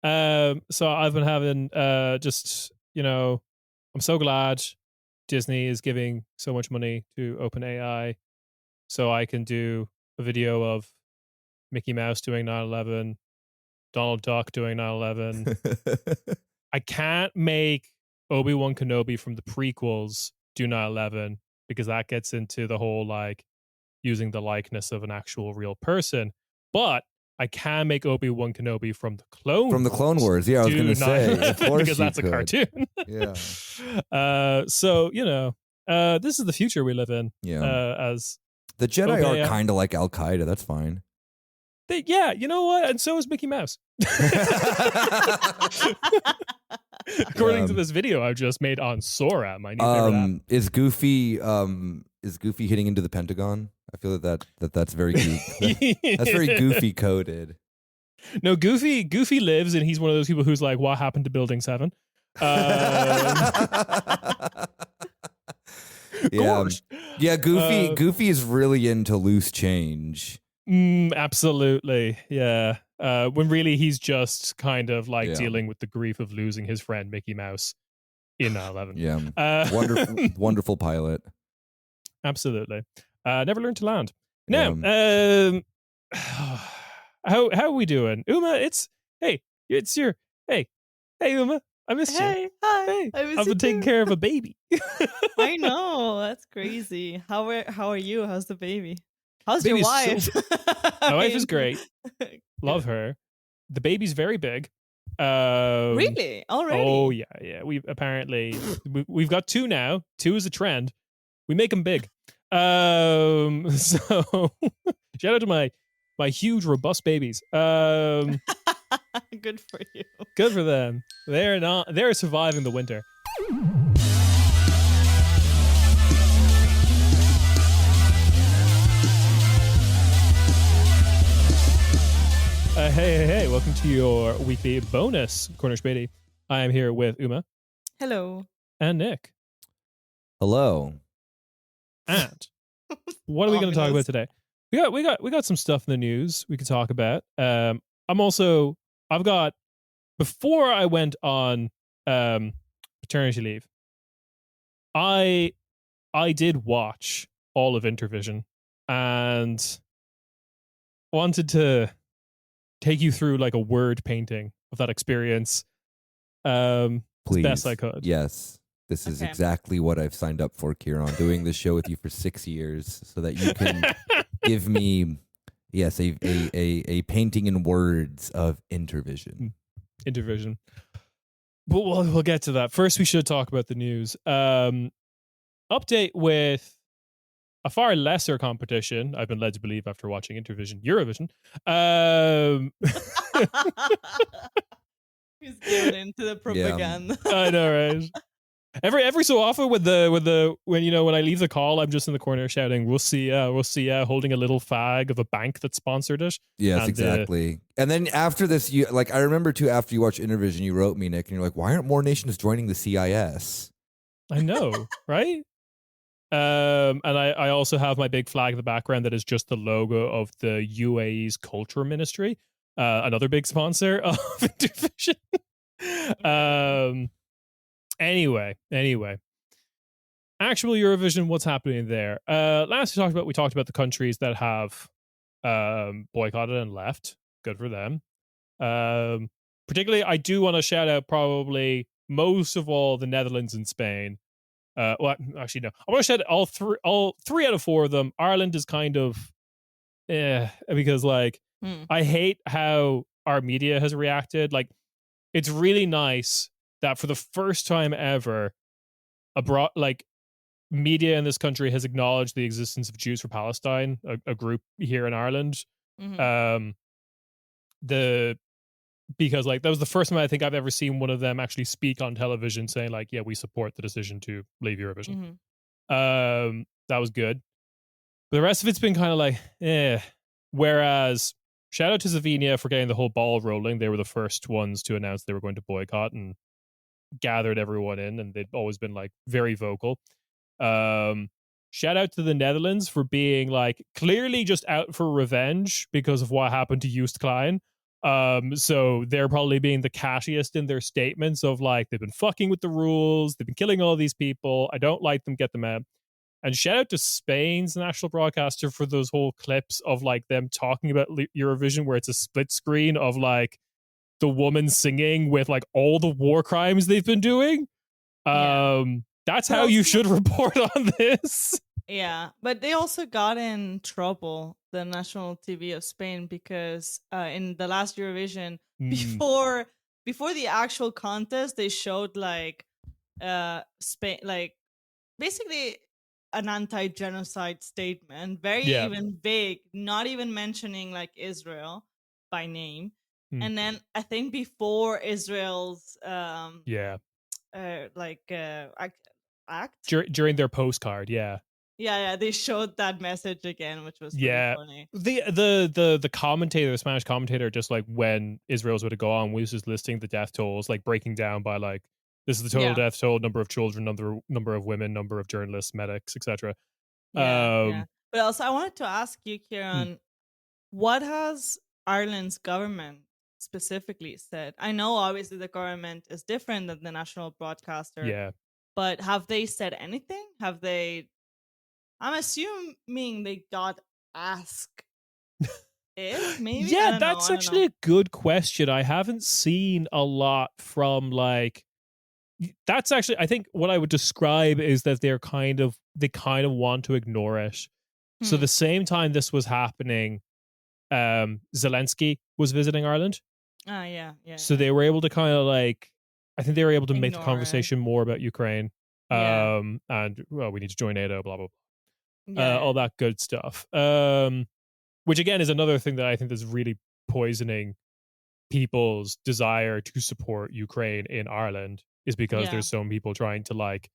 So I've been having just, I'm so glad Disney is giving so much money to OpenAI so I can do a video of Mickey Mouse doing 9/11, Donald Duck doing 9/11. I can't make Obi-Wan Kenobi from the prequels do 9/11 because that gets into the whole like using the likeness of an actual real person. But I can make Obi-Wan Kenobi from the Clone Wars. Yeah, I was going to say, of course, because that's you a could. cartoon. Yeah. So this is the future we live in. Yeah. As the Jedi are kind of like Al Qaeda. That's fine. Yeah, you know what? And so is Mickey Mouse. According to this video I've just made on Sora, my new favorite app. Is Goofy hitting into the Pentagon? I feel that's very goofy. That's very Goofy coded. No, Goofy lives, and he's one of those people who's like, "What happened to Building 7?" Yeah. Goofy is really into loose change. Absolutely, yeah. When really he's just kind of like dealing with the grief of losing his friend Mickey Mouse in 9/11. Yeah, wonderful pilot. Absolutely. Never learned to land. Now, how are we doing, Uma? It's Uma. I missed you. Hey, hi. Hey, I've been taking care of a baby. I know, that's crazy. How are you? How's the baby? How's your wife? My wife is great. Love her. The baby's very big. Really? Already? Oh yeah. We've got 2 now. 2 is a trend. We make them big. So shout out to my huge robust babies. Good for you. Good for them. They're surviving the winter. Hey, welcome to your weekly bonus Corner Späti. I am here with Uma. Hello. And Nick. Hello. And what are we going to talk about today? We got some stuff in the news we could talk about. Before I went on paternity leave, I did watch all of Intervision and wanted to take you through like a word painting of that experience as best I could. Yes. This is exactly what I've signed up for, Ciarán, doing this show with you for 6 years so that you can give me, a painting in words of Intervision. Intervision. But we'll get to that. First, we should talk about the news. Update with a far lesser competition, I've been led to believe after watching Intervision, Eurovision. He's giving into the propaganda. Yeah. I know, right? Every so often when I leave the call, I'm just in the corner shouting, we'll see, holding a little flag of a bank that sponsored it. Yes, exactly. And then after this, I remember too, after you watched Intervision, you wrote me, Nick, and you're like, why aren't more nations joining the CIS? I know, right? And I also have my big flag in the background that is just the logo of the UAE's Culture Ministry, another big sponsor of Intervision. Anyway, actual Eurovision, what's happening there? Last we talked about the countries that have boycotted and left. Good for them. Particularly, I do want to shout out probably most of all the Netherlands and Spain. Well, actually, no. I want to shout out all three out of 4 of them. Ireland is kind of, because I hate how our media has reacted. Like, it's really nice that for the first time ever, abroad, media in this country has acknowledged the existence of Jews for Palestine, a group here in Ireland. Mm-hmm. Because that was the first time I think I've ever seen one of them actually speak on television saying we support the decision to leave Eurovision. Mm-hmm. That was good. But the rest of it's been kind of Whereas shout out to Slovenia for getting the whole ball rolling. They were the first ones to announce they were going to boycott and gathered everyone in, and they'd always been very vocal. Shout out to the Netherlands for being clearly just out for revenge because of what happened to Joost Klein. So they're probably being the catchiest in their statements of like, they've been fucking with the rules, they've been killing all these people, I don't like them, get them out. And shout out to Spain's national broadcaster for those whole clips of like them talking about Eurovision, where it's a split screen of like the woman singing with like all the war crimes they've been doing. That's how you should report on this. Yeah, but they also got in trouble, the national TV of Spain, because in the last Eurovision, before the actual contest, they showed like Spain, like basically an anti-genocide statement, very even vague, not even mentioning like Israel by name. And then I think before Israel's act during their postcard, yeah, they showed that message again, which was pretty funny. The commentator, the Spanish commentator, just like when Israel's would have gone, was just listing the death tolls, like breaking down by like, this is the total death toll, number of children, number of women, number of journalists, medics, etc. But also, I wanted to ask you, Ciarán, what has Ireland's government specifically said? I know obviously the government is different than the national broadcaster, but have they said anything? Have they? I'm assuming they got asked it, maybe? Yeah, that's actually a good question. I haven't seen a lot from like, that's actually, I think what I would describe is that they kind of want to ignore it. So the same time this was happening, Zelensky was visiting Ireland. So they were able to kind of like, I think they were able to make the conversation more about Ukraine. And well, we need to join NATO, blah blah blah, all that good stuff. Which again is another thing that I think is really poisoning people's desire to support Ukraine in Ireland, is because there's so many people trying to like,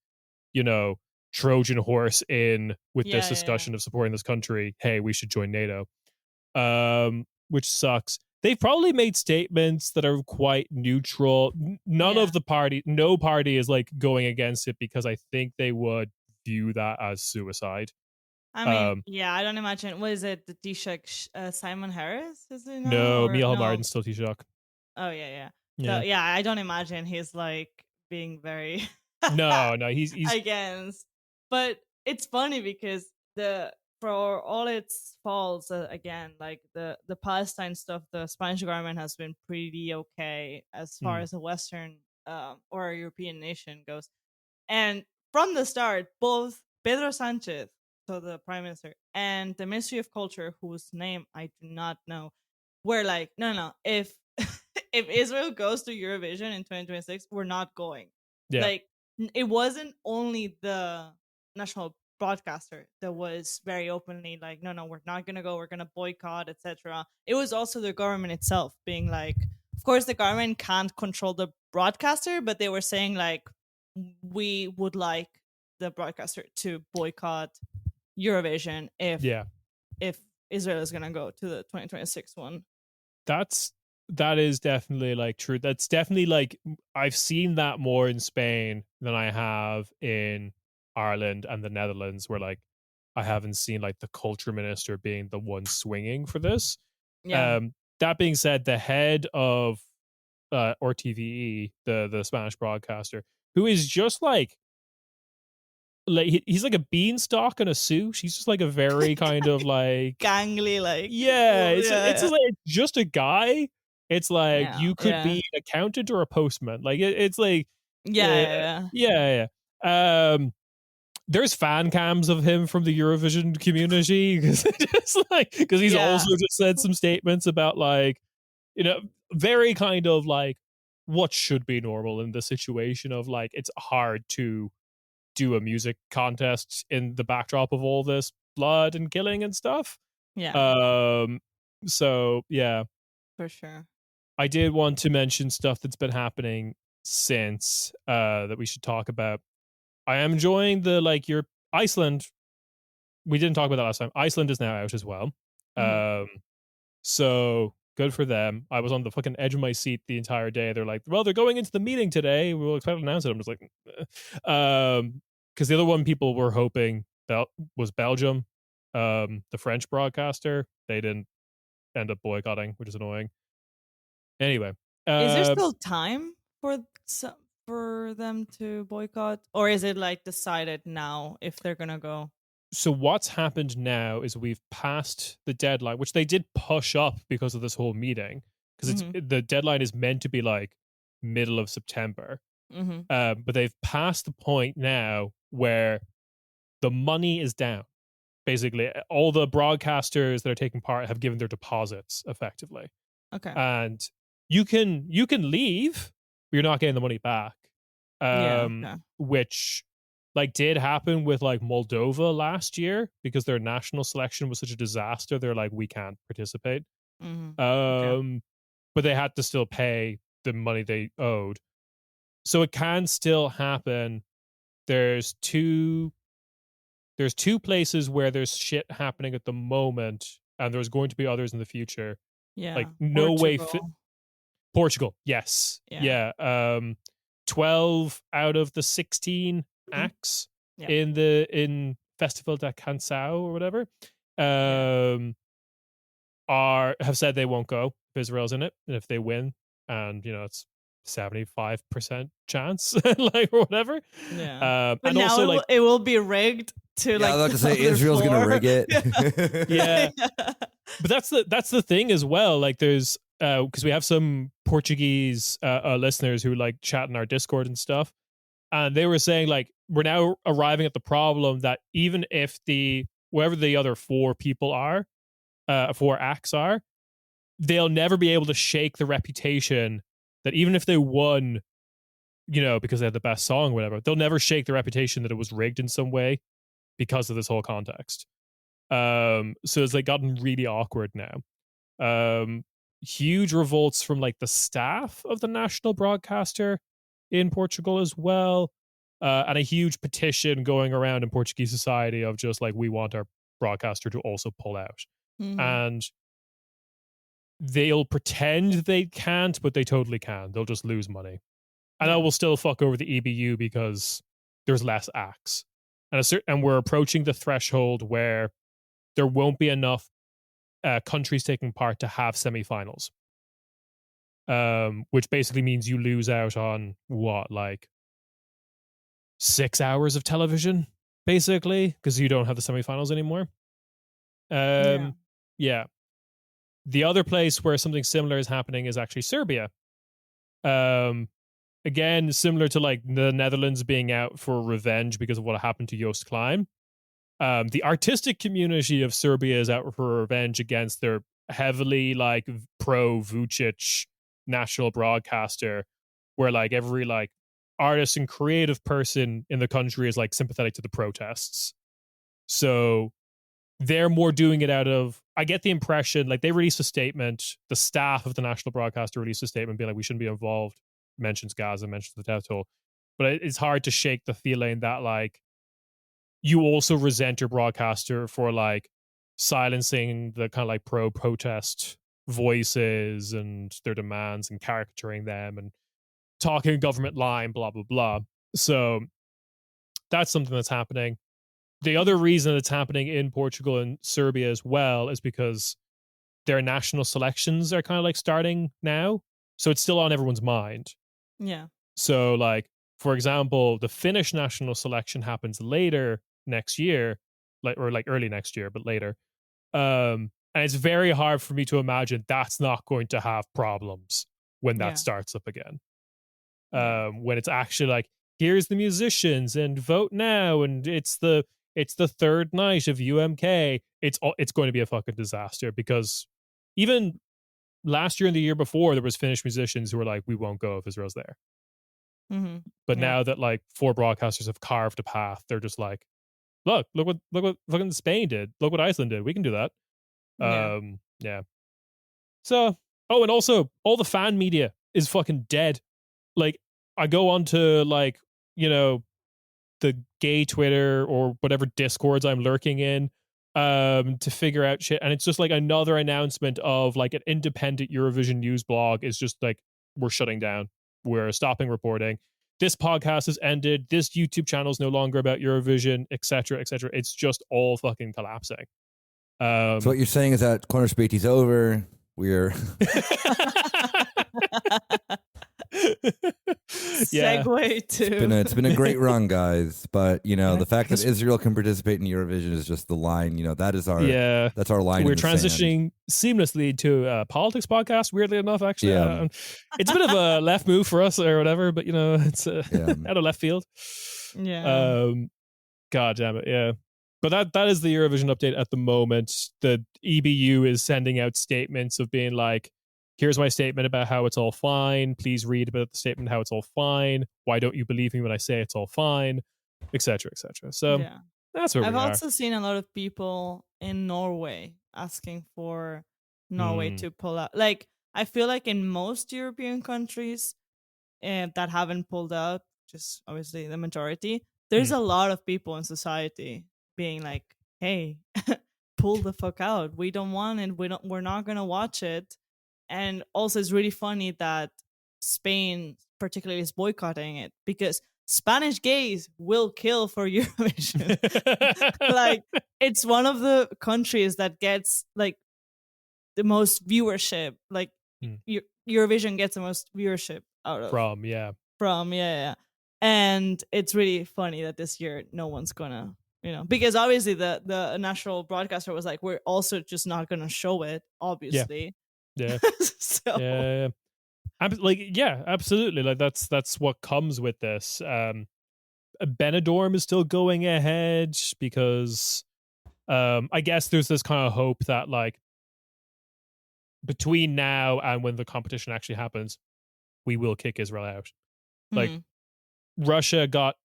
Trojan horse in with this discussion of supporting this country. Hey, we should join NATO. Which sucks. They've probably made statements that are quite neutral. No party is like going against it, because I think they would view that as suicide. I mean, I don't imagine. What is it? The Taoiseach Simon Harris? Is it no? Micheál Martin's still Taoiseach. Oh yeah. So I don't imagine he's like being very no, he's against. But it's funny because for all its faults, again, like the Palestine stuff, the Spanish government has been pretty okay as far as a Western or a European nation goes. And from the start, both Pedro Sánchez, so the prime minister, and the Ministry of Culture, whose name I do not know, were like, no, if if Israel goes to Eurovision in 2026, we're not going. Like, it wasn't only the national broadcaster that was very openly like, no, we're not gonna go, we're gonna boycott, etc. It was also the government itself being like, of course the government can't control the broadcaster, but they were saying like, we would like the broadcaster to boycott Eurovision if Israel is gonna go to the 2026 one. That is definitely like true. That's definitely like, I've seen that more in Spain than I have in Ireland and the Netherlands, where like I haven't seen like the culture minister being the one swinging for this. That being said, the head of RTVE, the Spanish broadcaster, who is just like he's like a beanstalk in a suit. He's just like a very kind of like gangly, like it's like just a guy. It's like you could be an accountant or a postman. Like it's like there's fan cams of him from the Eurovision community, because he's also just said some statements about like, very kind of like what should be normal in the situation of like, it's hard to do a music contest in the backdrop of all this blood and killing and stuff. So yeah, for sure. I did want to mention stuff that's been happening since that we should talk about. I am enjoying the like your Iceland. We didn't talk about that last time. Iceland is now out as well. So good for them. I was on the fucking edge of my seat the entire day. They're like, well, they're going into the meeting today. We'll expect to announce it. I'm just like, because the other one people were hoping was Belgium. The French broadcaster, they didn't end up boycotting, which is annoying. Anyway, is there still time for them to boycott, or is it like decided now if they're gonna go? So what's happened now is we've passed the deadline, which they did push up because of this whole meeting, because the deadline is meant to be like middle of September. But they've passed the point now where the money is down. Basically, all the broadcasters that are taking part have given their deposits effectively. Okay. And you can leave, but you're not getting the money back. Which like did happen with like Moldova last year because their national selection was such a disaster. They're like, we can't participate. But they had to still pay the money they owed. So it can still happen. There's two places where there's shit happening at the moment, and there's going to be others in the future. Yeah. Like no Portugal. way. Portugal, yes. Yeah. 12 out of the 16 acts in Festival da Canção or whatever have said they won't go if Israel's in it, and if they win, and it's 75% chance, like or whatever. Yeah. But and now also it will be rigged to I was about to say Israel's gonna rig it. Yeah. But that's the thing as well. Like there's because we have some Portuguese listeners who like chat in our Discord and stuff, and they were saying like we're now arriving at the problem that even if whoever the other four acts are, they'll never be able to shake the reputation that even if they won, because they had the best song or whatever, they'll never shake the reputation that it was rigged in some way because of this whole context. So it's like gotten really awkward now. Huge revolts from like the staff of the national broadcaster in Portugal as well, and a huge petition going around in Portuguese society of just like, we want our broadcaster to also pull out. And they'll pretend they can't, but they totally can. They'll just lose money, and that will still fuck over the EBU because there's less acts, and we're approaching the threshold where there won't be enough countries taking part to have semifinals, which basically means you lose out on like 6 hours of television, basically, because you don't have the semifinals anymore. Yeah. The other place where something similar is happening is actually Serbia. Again, similar to like the Netherlands being out for revenge because of what happened to Joost Klein. The artistic community of Serbia is out for revenge against their heavily like pro Vucic national broadcaster, where like every like artist and creative person in the country is like sympathetic to the protests. So they're more doing it out of, I get the impression, like they released a statement, the staff of the national broadcaster released a statement being like, we shouldn't be involved, mentions Gaza, mentions the death toll. But it's hard to shake the feeling that like you also resent your broadcaster for like silencing the kind of like pro-protest voices and their demands and caricaturing them and talking government line, blah, blah, blah. So that's something that's happening. The other reason it's happening in Portugal and Serbia as well is because their national selections are kind of like starting now. So it's still on everyone's mind. Yeah. So like, for example, the Finnish national selection happens later next year, like early next year, but later. And it's very hard for me to imagine that's not going to have problems when that starts up again. When it's actually like, here's the musicians and vote now, and it's the third night of UMK. It's going to be a fucking disaster, because even last year and the year before, there was Finnish musicians who were like, we won't go if Israel's there. But now that like 4 broadcasters have carved a path, they're just like, look what fucking Spain did. Look what Iceland did. We can do that. Yeah. So, and also all the fan media is fucking dead. Like, I go onto like, the gay Twitter or whatever Discords I'm lurking in to figure out shit, and it's just like another announcement of like an independent Eurovision news blog is just like, we're shutting down, we're stopping reporting, this podcast has ended, this YouTube channel is no longer about Eurovision, etc., etc. It's just all fucking collapsing. So what you're saying is that Corner Späti's over. We're Yeah. Segue to It's been a great run, guys. But you know, Yeah. the fact that Israel can participate in Eurovision is just the line. You know, that's our line. We're in the transitioning seamlessly to a politics podcast. Weirdly enough, actually, Yeah. it's a bit of a left move for us or whatever, but you know, it's out of left field. Yeah. God damn it, yeah. But that is the Eurovision update at the moment. The EBU is sending out statements of being like, here's my statement about how it's all fine. Please read about the statement how it's all fine. Why don't you believe me when I say it's all fine? Etc. Etc. So Yeah. that's where I've we are. also seen a lot of people in Norway asking for Norway to pull out. Like, I feel like in most European countries that haven't pulled out, just obviously the majority, there's a lot of people in society being like, hey, pull the fuck out. We don't want it. We're not gonna watch it. And also it's really funny that Spain particularly is boycotting it because Spanish gays will kill for Eurovision. Like, it's one of the countries that gets like the most viewership. Like Eurovision gets the most viewership out of from. Yeah. And it's really funny that this year no one's gonna, because obviously the national broadcaster was like, we're also just not gonna show it, obviously. Yeah. So Yeah. Absolutely. Like that's what comes with this. Benidorm is still going ahead because I guess there's this kind of hope that like between now and when the competition actually happens, we will kick Israel out. Like Russia got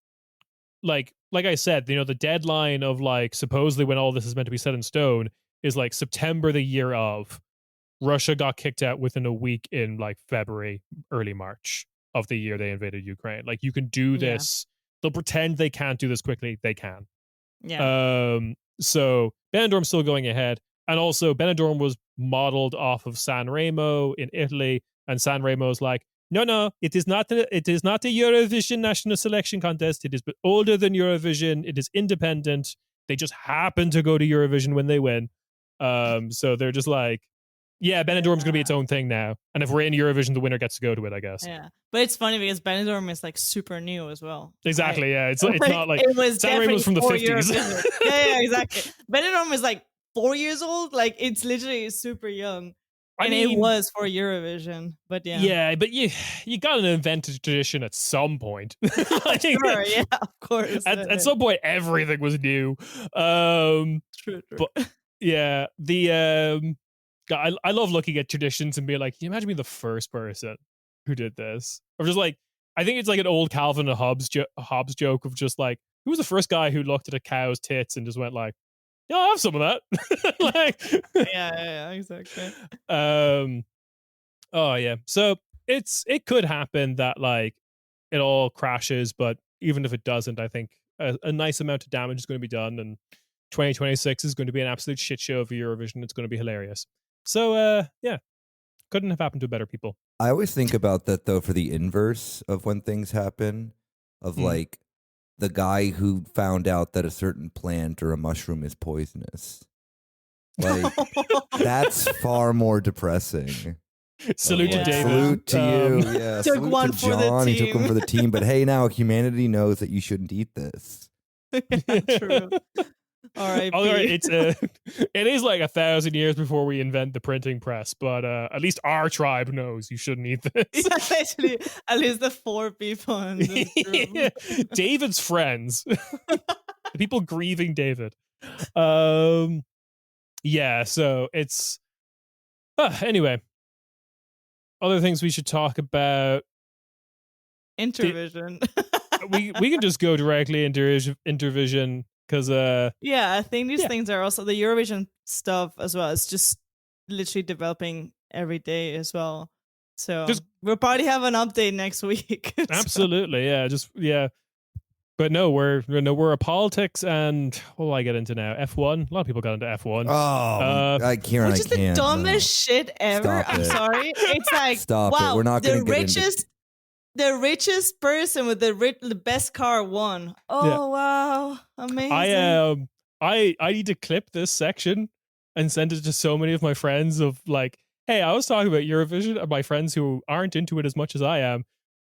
like I said, the deadline of like supposedly when all this is meant to be set in stone is like September the year of. Russia got kicked out within a week in like February, early March of the year they invaded Ukraine. Like you can do this. They'll pretend they can't do this quickly. They can. Yeah. So Benidorm's still going ahead. And also Benidorm was modeled off of San Remo in Italy. And San Remo's like, no, it is not a Eurovision national selection contest. It is older than Eurovision. It is independent. They just happen to go to Eurovision when they win. So they're just like, yeah, Benidorm's going to be its own thing now. And if we're in Eurovision, the winner gets to go to it, I guess. Yeah. But it's funny because Benidorm is like super new as well. Exactly, yeah. It's not like it was San Remo's from the 50s. yeah, exactly. Benidorm is like 4 years old. Like it's literally super young. I mean, it was for Eurovision, but yeah. Yeah, but you got to invent a tradition at some point. Sure, yeah, of course. At some point, everything was new. True. But yeah, I love looking at traditions and being like, can you imagine being the first person who did this? Or just like, I think it's like an old Calvin and Hobbes joke of just like, who was the first guy who looked at a cow's tits and just went like, yeah, I'll have some of that. Like, yeah, exactly. Oh yeah. So it could happen that like it all crashes, but even if it doesn't, I think a nice amount of damage is going to be done, and 2026 is going to be an absolute shit show for Eurovision. It's going to be hilarious. So yeah, couldn't have happened to better people. I always think about that though for the inverse of when things happen, of like the guy who found out that a certain plant or a mushroom is poisonous. Like that's far more depressing. Salute to David. Salute to you. Yeah, took salute one to for the John. He took team. one for the team. But hey, now humanity knows that you shouldn't eat this. Yeah, true. All right. It is like 1,000 years before we invent the printing press, but at least our tribe knows you shouldn't eat this. Yeah, actually, at least the 4 people in this room. Yeah. David's friends, the people grieving David. Yeah. So it's anyway. Other things we should talk about. Intervision. we can just go directly into Intervision. Because yeah, I think these things are also the Eurovision stuff as well. It's just literally developing every day as well. So we'll probably have an update next week. Absolutely, yeah. But no, we're a politics and what will I get into now? F1. A lot of people got into F1. Oh, Ciarán, which is the dumbest shit ever. I'm sorry. It's like wow, We're not the richest person with the best car won. Oh wow, amazing! I need to clip this section and send it to so many of my friends of like, hey, I was talking about Eurovision, and my friends who aren't into it as much as I am,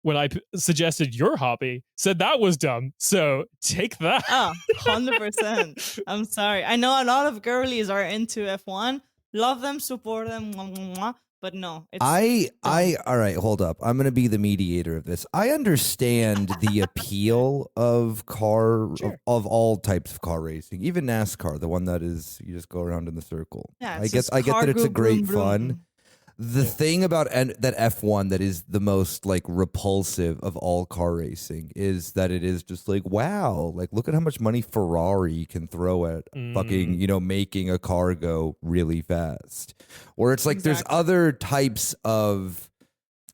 when I suggested your hobby, said that was dumb. So take that. Oh, 100%. I'm sorry. I know a lot of girlies are into F1. Love them, support them, mwah, mwah, mwah, but no. All right, hold up. I'm going to be the mediator of this. I understand the appeal of of all types of car racing, even NASCAR, the one that is you just go around in the circle. Yeah, I get that it's a great fun. The thing about that F1 that is the most like repulsive of all car racing is that it is just like, wow, like look at how much money Ferrari can throw at fucking, making a car go really fast. Or it's like there's other types of,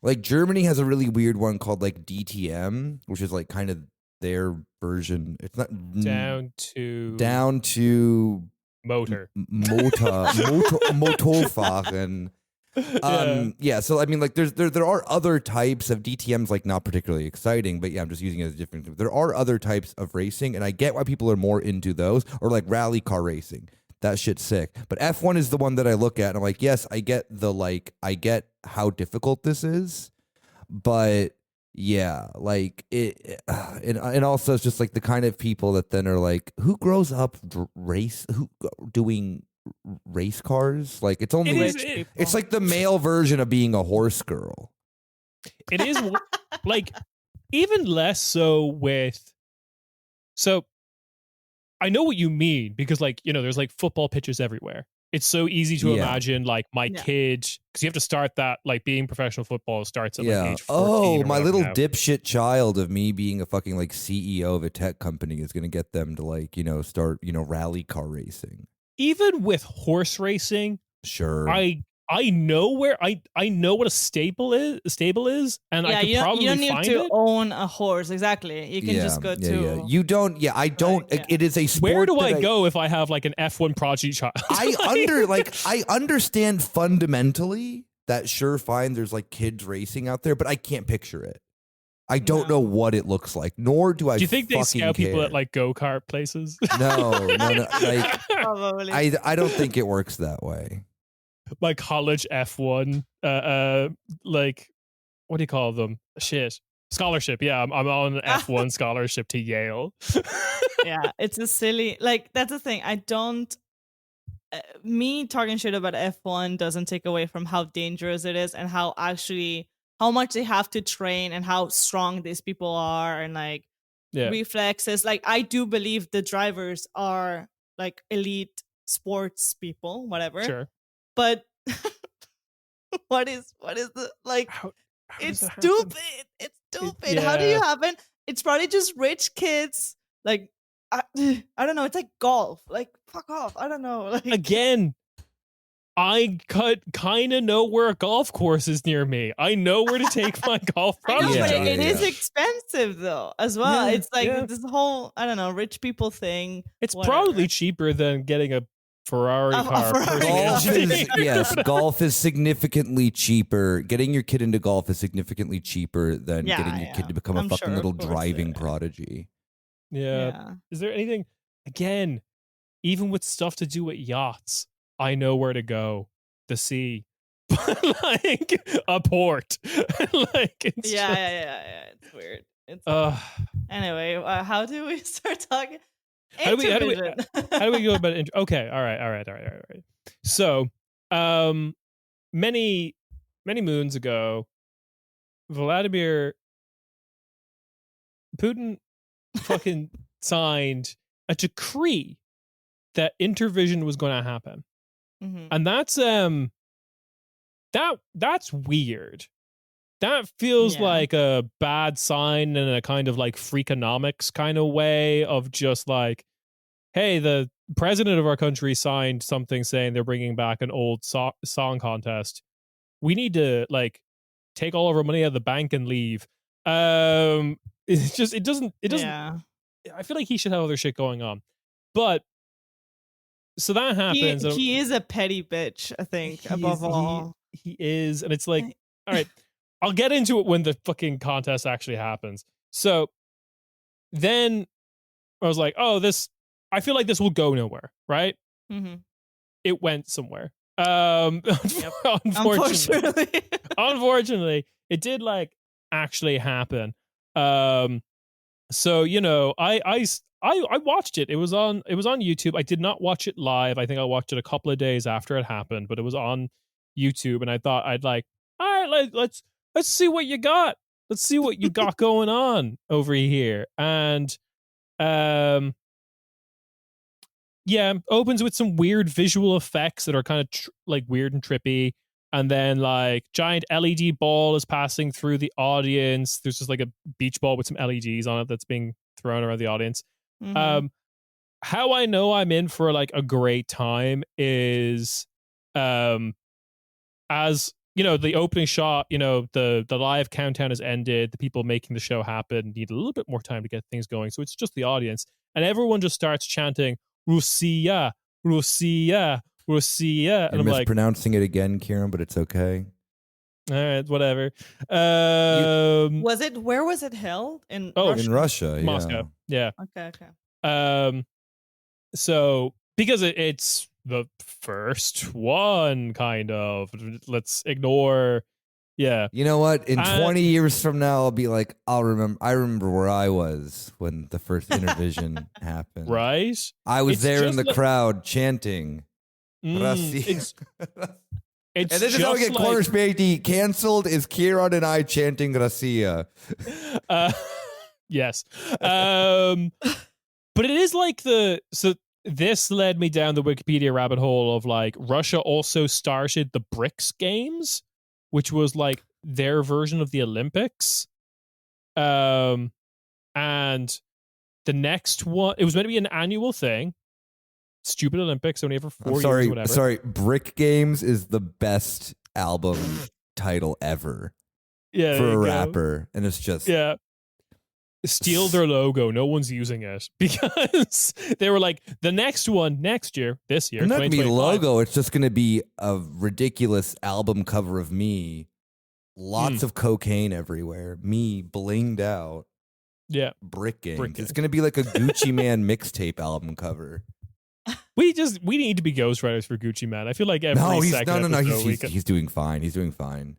like Germany has a really weird one called like DTM, which is like kind of their version. It's not down to Motorfahren. So I mean, like there are other types of DTMs, like not particularly exciting, but yeah, I'm just using it as a different. There are other types of racing, and I get why people are more into those, or like rally car racing. That shit's sick. But F1 is the one that I look at, and I'm like, yes, I get how difficult this is, but yeah, like it, and also it's just like the kind of people that then are like, who grows up doing race cars? Like it's only it's like the male version of being a horse girl. It is like even less so with. So I know what you mean, because like there's like football pitches everywhere. It's so easy to imagine like my kid, because you have to start that, like being professional football starts at like age 14. My little dipshit child of me being a fucking like CEO of a tech company is gonna get them to like start rally car racing. Even with horse racing, sure. I know where I know what a stable is, and I could probably you don't need find to it. own a horse. Exactly, you can just go to. You don't. Yeah, I don't. Like, it is a sport. Where do I go if I have like an F1 prodigy child? I understand fundamentally that fine. There's like kids racing out there, but I can't picture it. I don't know what it looks like, nor do I. Do you think they scout care. people at like go-kart places? No. Like, probably. I don't think it works that way. Like college F1, like what do you call them? Shit, scholarship. Yeah, I'm on an F1 scholarship to Yale. Yeah, it's a silly. Like that's the thing. I don't. Me talking shit about F1 doesn't take away from how dangerous it is and how much they have to train and how strong these people are and like reflexes. Like I do believe the drivers are like elite sports people, whatever. Sure. But what is the like? It's stupid. It's stupid. How do you happen? It's probably just rich kids. Like I don't know. It's like golf. Like fuck off. I don't know. Like again. I kind of know where a golf course is near me. I know where to take my golf project. But it is expensive though, as well. It's like this whole rich people thing. It's probably cheaper than getting a Ferrari car. Golf is significantly cheaper. Getting your kid into golf is significantly cheaper than getting your kid to become a fucking little driving prodigy. Yeah. Is there anything, again, even with stuff to do with yachts, I know where to go. The sea. Like a port. Like it's it's weird. Anyway, how do we start talking? How do we go about it? Okay, all right. So, many moons ago, Vladimir Putin fucking signed a decree that Intervision was going to happen. Mm-hmm. And that's weird. That feels like a bad sign in a kind of like Freakonomics kind of way of just like, hey, the president of our country signed something saying they're bringing back an old song contest. We need to like take all of our money out of the bank and leave. It's just it doesn't. Yeah. I feel like he should have other shit going on, but. So that happens. He is a petty bitch, I think, above all. He is. And it's like, all right, I'll get into it when the fucking contest actually happens. So then I was like, I feel like this will go nowhere, right? Mm-hmm. It went somewhere. Yep. Unfortunately, unfortunately, it did like actually happen. So I watched it. It was on YouTube. I did not watch it live. I think I watched it a couple of days after it happened, but it was on YouTube, and I thought I'd like, all right, let's see what you got. Let's see what you got going on over here. And yeah, opens with some weird visual effects that are kind of like weird and trippy. And then like giant LED ball is passing through the audience. There's just like a beach ball with some LEDs on it that's being thrown around the audience. Mm-hmm. How I know I'm in for like a great time is as you know, the opening shot, you know, the live countdown has ended, the people making the show happen need a little bit more time to get things going. So it's just the audience. And everyone just starts chanting, Russia, Russia, Russia. And You're I'm like, mispronouncing it again, Ciarán, but it's okay. all right, whatever. Was it? Where was it held? In Russia? In Russia, Moscow. Yeah. Okay. So because it's the first one, kind of. Let's ignore. Yeah. You know what? In 20 years from now, I'll be like, I remember where I was when the first Intervision happened. Right? I was there in the crowd chanting. It's and this is how we get Corner Späti canceled, is Ciarán and I chanting Gracia. Yes. But it is like so this led me down the Wikipedia rabbit hole of like Russia also started the BRICS games, which was like their version of the Olympics. And the next one, it was meant to be an annual thing. Stupid Olympics, only every 4 years or whatever. Sorry, Brick Games is the best album title ever for a rapper. And it's just... Yeah. Steal their logo. No one's using it because they were like, the next one next year, this year, it's not going to be logo. It's just going to be a ridiculous album cover of me. Lots of cocaine everywhere. Me blinged out. Yeah. Brick Games. It's going to be like a Gucci Man mixtape album cover. We need to be ghostwriters for Gucci Man. I feel like every second. No. He's doing fine. He's doing fine.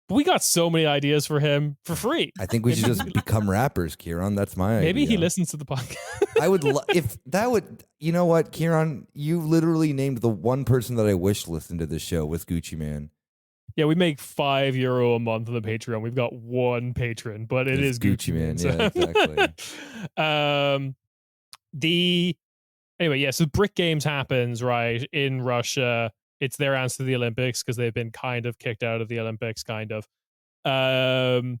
We got so many ideas for him for free. I think we should just become rappers, Ciarán. That's my idea. Maybe he listens to the podcast. I would if that would. You know what, Ciarán? You literally named the one person that I wish listened to this show was Gucci Man. Yeah, we make €5 a month on the Patreon. We've got one patron, but it is Gucci Man. So. Yeah, exactly. Anyway, yeah, so Brick Games happens, right, in Russia. It's their answer to the Olympics because they've been kind of kicked out of the Olympics, kind of. And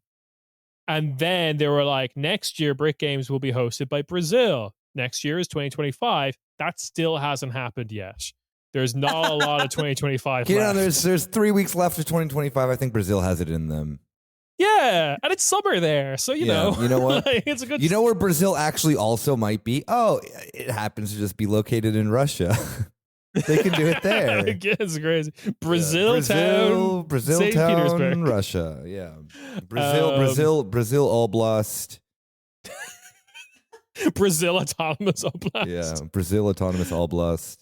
then they were like, next year, Brick Games will be hosted by Brazil. Next year is 2025. That still hasn't happened yet. There's not a lot of 2025 left. There's 3 weeks left of 2025. I think Brazil has it in them. Yeah, and it's summer there, so you know. You know what? Like, it's a good. You know where Brazil actually also might be? Oh, it happens to just be located in Russia. They can do it there. It's crazy. Brazil town, St. Petersburg, Russia. Yeah, Brazil Oblast. Brazil Autonomous Oblast. Yeah, Brazil Autonomous Oblast.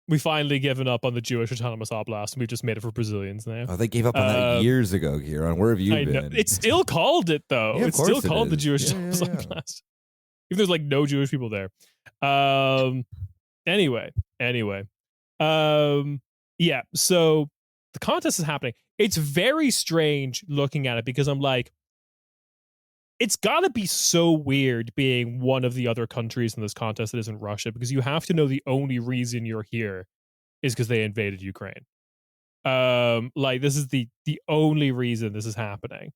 We finally given up on the Jewish Autonomous Oblast, and we've just made it for Brazilians now. Oh, they gave up on that years ago, Ciarán. Where have you been? It's still called it, though. Yeah, it's still called the Jewish Autonomous Oblast. Even there's like no Jewish people there. Anyway. Yeah, so the contest is happening. It's very strange looking at it because I'm like, it's got to be so weird being one of the other countries in this contest that isn't Russia, because you have to know the only reason you're here is because they invaded Ukraine. Like this is the only reason this is happening.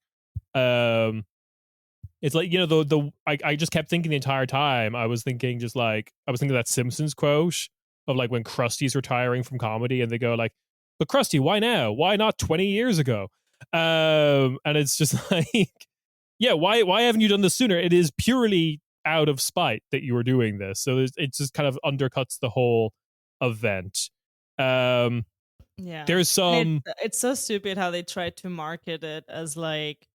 It's like, you know, I just kept thinking the entire time. I was thinking that Simpsons quote of like when Krusty's retiring from comedy and they go like, but Krusty, why now? Why not 20 years ago? And it's just like, yeah, why haven't you done this sooner? It is purely out of spite that you were doing this. So it just kind of undercuts the whole event. Yeah, there's some. It's so stupid how they tried to market it as like,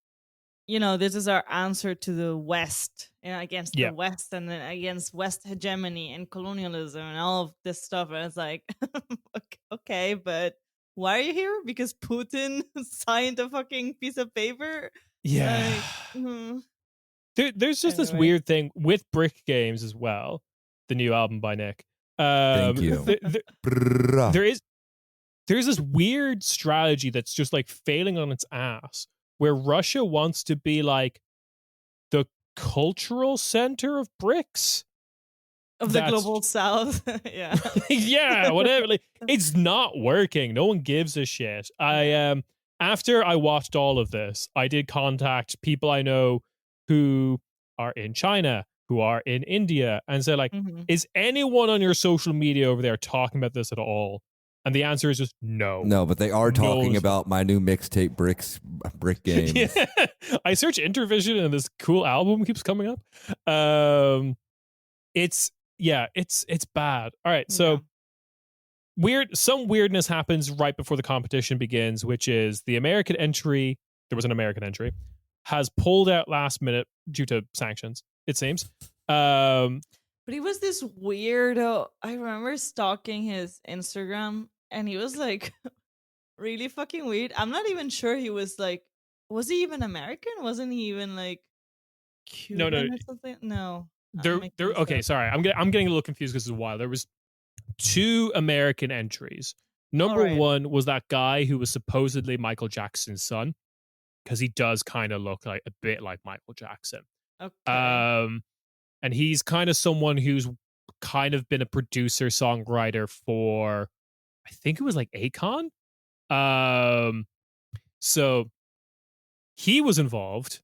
this is our answer to the West, against Yeah. the West, and then against West hegemony and colonialism and all of this stuff. And it's like, okay, but why are you here? Because Putin signed a fucking piece of paper? Yeah. There's just this Anyway. weird thing with Brick Games as well, the new album by Nick. Thank you. There's this weird strategy that's just like failing on its ass, where Russia wants to be like the cultural center of bricks. Of the global south. Yeah. Yeah, whatever. Like, it's not working. No one gives a shit. After I watched all of this, I did contact people I know who are in China, who are in India, and said, like, is anyone on your social media over there talking about this at all? And the answer is just no. No, but they are talking about my new mixtape, Brick Games. Yeah. I search Intervision and this cool album keeps coming up. It's bad. All right, so some weirdness happens right before the competition begins, which is the American entry. There was an American entry, has pulled out last minute due to sanctions, it seems. But he was this weirdo. I remember stalking his Instagram, and he was like really fucking weird. I'm not even sure he was like, was he even American? Wasn't he even like Cuban or something? No. Okay, sorry. I'm getting a little confused because it's a while. There was 2 American entries. Number 1 was that guy who was supposedly Michael Jackson's son, because he does kind of look like a bit like Michael Jackson. Okay. And he's kind of someone who's kind of been a producer songwriter for, I think it was like Akon. So he was involved.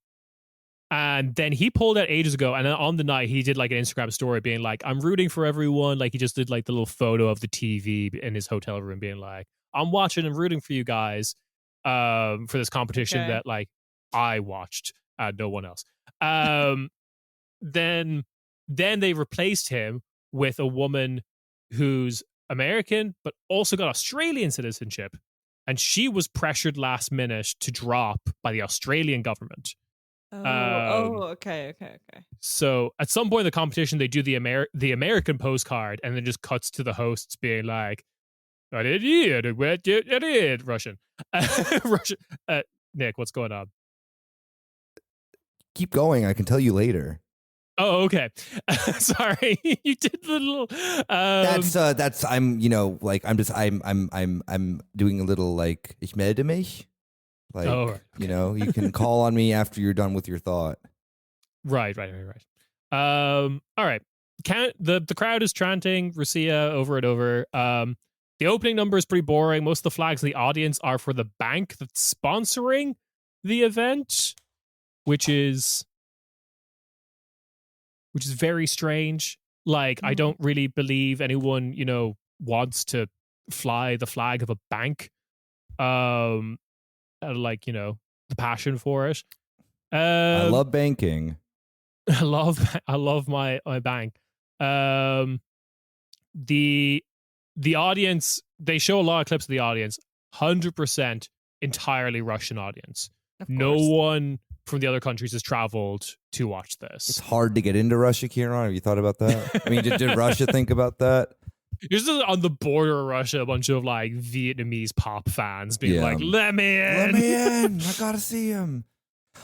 And then he pulled out ages ago, and then on the night he did like an Instagram story being like, I'm rooting for everyone. Like, he just did like the little photo of the TV in his hotel room being like, I'm watching and rooting for you guys for this competition that like I watched, no one else. Then they replaced him with a woman who's American but also got Australian citizenship, and she was pressured last minute to drop by the Australian government. Okay. So at some point in the competition, they do the American postcard, and then just cuts to the hosts being like, "I did Russian, Russian." Nick, what's going on? Keep going. I can tell you later. Oh, okay. Sorry, you did the little. That's. I'm. I'm doing a little like ich melde mich. Like, you can call on me after you're done with your thought. Right. All right. The crowd is chanting Russia over and over. The opening number is pretty boring. Most of the flags in the audience are for the bank that's sponsoring the event, which is very strange. Like, I don't really believe anyone, wants to fly the flag of a bank. The passion for it. I love banking. I love my bank. The audience, they show a lot of clips of the audience. 100% entirely Russian audience. No one from the other countries has traveled to watch this. It's hard to get into Russia, Ciarán. Have you thought about that? I mean, did Russia think about that? You're just on the border of Russia, a bunch of like Vietnamese pop fans being like, let me in. I gotta see him.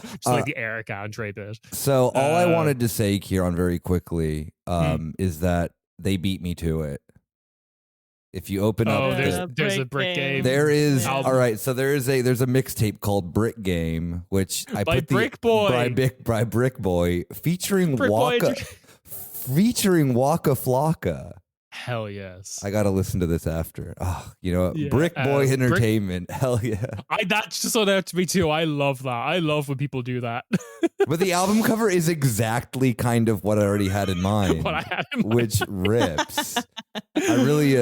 Just like the Eric Andre bit. So all I wanted to say, Ciarán, very quickly, is that they beat me to it. If you open up, there's a Brick Game. There is all right. So there's a mixtape called Brick Game, which I by put Brick Boy by Brick Boy featuring Brick Waka Flocka. Hell yes. I got to listen to this after. Oh, Brick Boy Entertainment. Hell yeah. That's just so that to me too. I love that. I love when people do that. But the album cover is exactly kind of what I already had in mind. Which rips. I really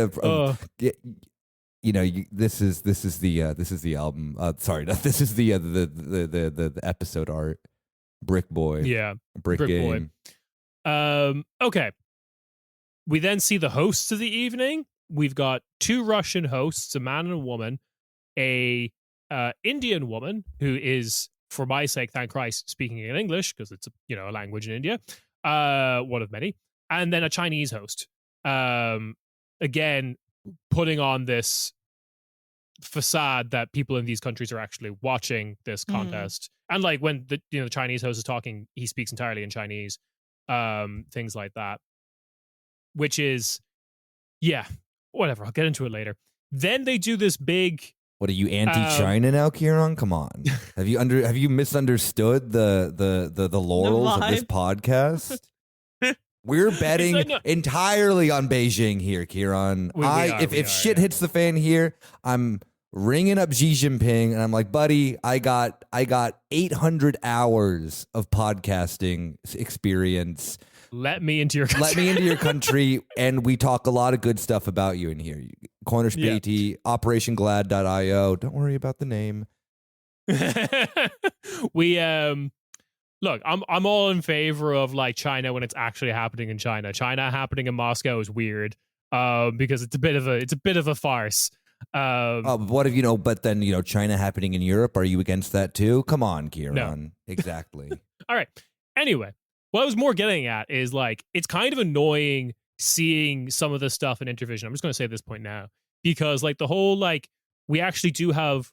this is the album. Sorry, this is the episode art. Brick Boy. Yeah. Brick Game. Boy. Okay. We then see the hosts of the evening. We've got 2 Russian hosts, a man and a woman, a Indian woman who is for my sake, thank Christ, speaking in English because it's a language in India, one of many, and then a Chinese host. Again, putting on this facade that people in these countries are actually watching this contest, and like when the Chinese host is talking, he speaks entirely in Chinese, things like that, which is whatever. I'll get into it later. Then they do this big. What are you, anti-China now, Ciarán? Come on. Have you misunderstood the laurels of this podcast? We're betting entirely on Beijing here, Ciarán. If shit hits the fan here, I'm ringing up Xi Jinping and I'm like, buddy, I got 800 hours of podcasting experience. Let me into your country. Let me into your country, and we talk a lot of good stuff about you in here. Corner Späti, OperationGlad.io. Don't worry about the name. We look, I'm all in favor of like China when it's actually happening in China. China happening in Moscow is weird, because it's a bit of a farce. What if but then China happening in Europe? Are you against that too? Come on, Ciarán. No. Exactly. All right. Anyway, what I was more getting at is like it's kind of annoying seeing some of this stuff in Intervision. I'm just going to say at this point now, because like the whole like we actually do have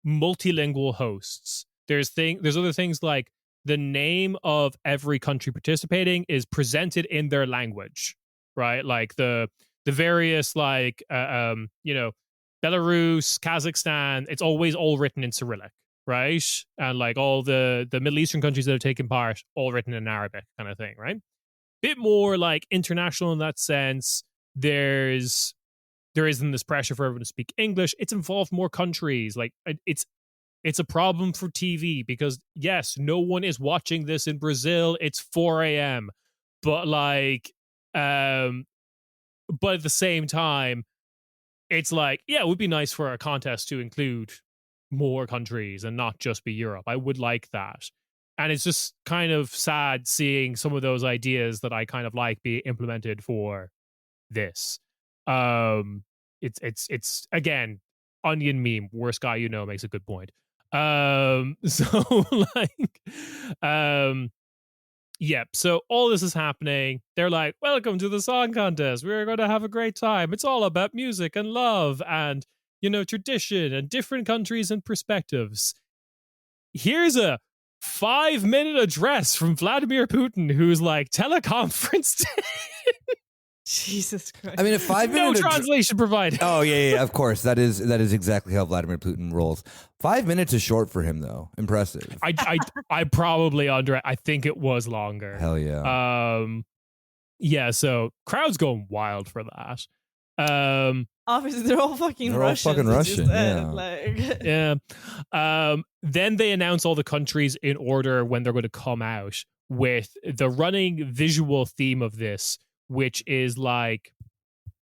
multilingual hosts. There's other things like the name of every country participating is presented in their language, right? Like the various like Belarus, Kazakhstan, it's always all written in Cyrillic, right? And like all the Middle Eastern countries that have taken part, all written in Arabic kind of thing, right? Bit more like international in that sense. There isn't this pressure for everyone to speak English. It's involved more countries. Like it's a problem for TV because yes, no one is watching this in Brazil. It's 4 a.m. But like, but at the same time, it's like, yeah, it would be nice for a contest to include more countries and not just be Europe. I would like that. And it's just kind of sad seeing some of those ideas that I kind of like be implemented for this. It's again, onion meme, worst guy makes a good point. So all this is happening. They're like, welcome to the song contest. We're going to have a great time. It's all about music and love and, tradition and different countries and perspectives. Here's a 5-minute address from Vladimir Putin, who's like teleconferenced. Jesus Christ. I mean, a 5-minute translation provided. Oh yeah, of course. That is exactly how Vladimir Putin rolls. 5 minutes is short for him, though. Impressive. I probably I think it was longer. Hell yeah. So crowd's going wild for that. Obviously, they're all fucking Russian. Yeah. Then they announce all the countries in order when they're going to come out with the running visual theme of this, which is like,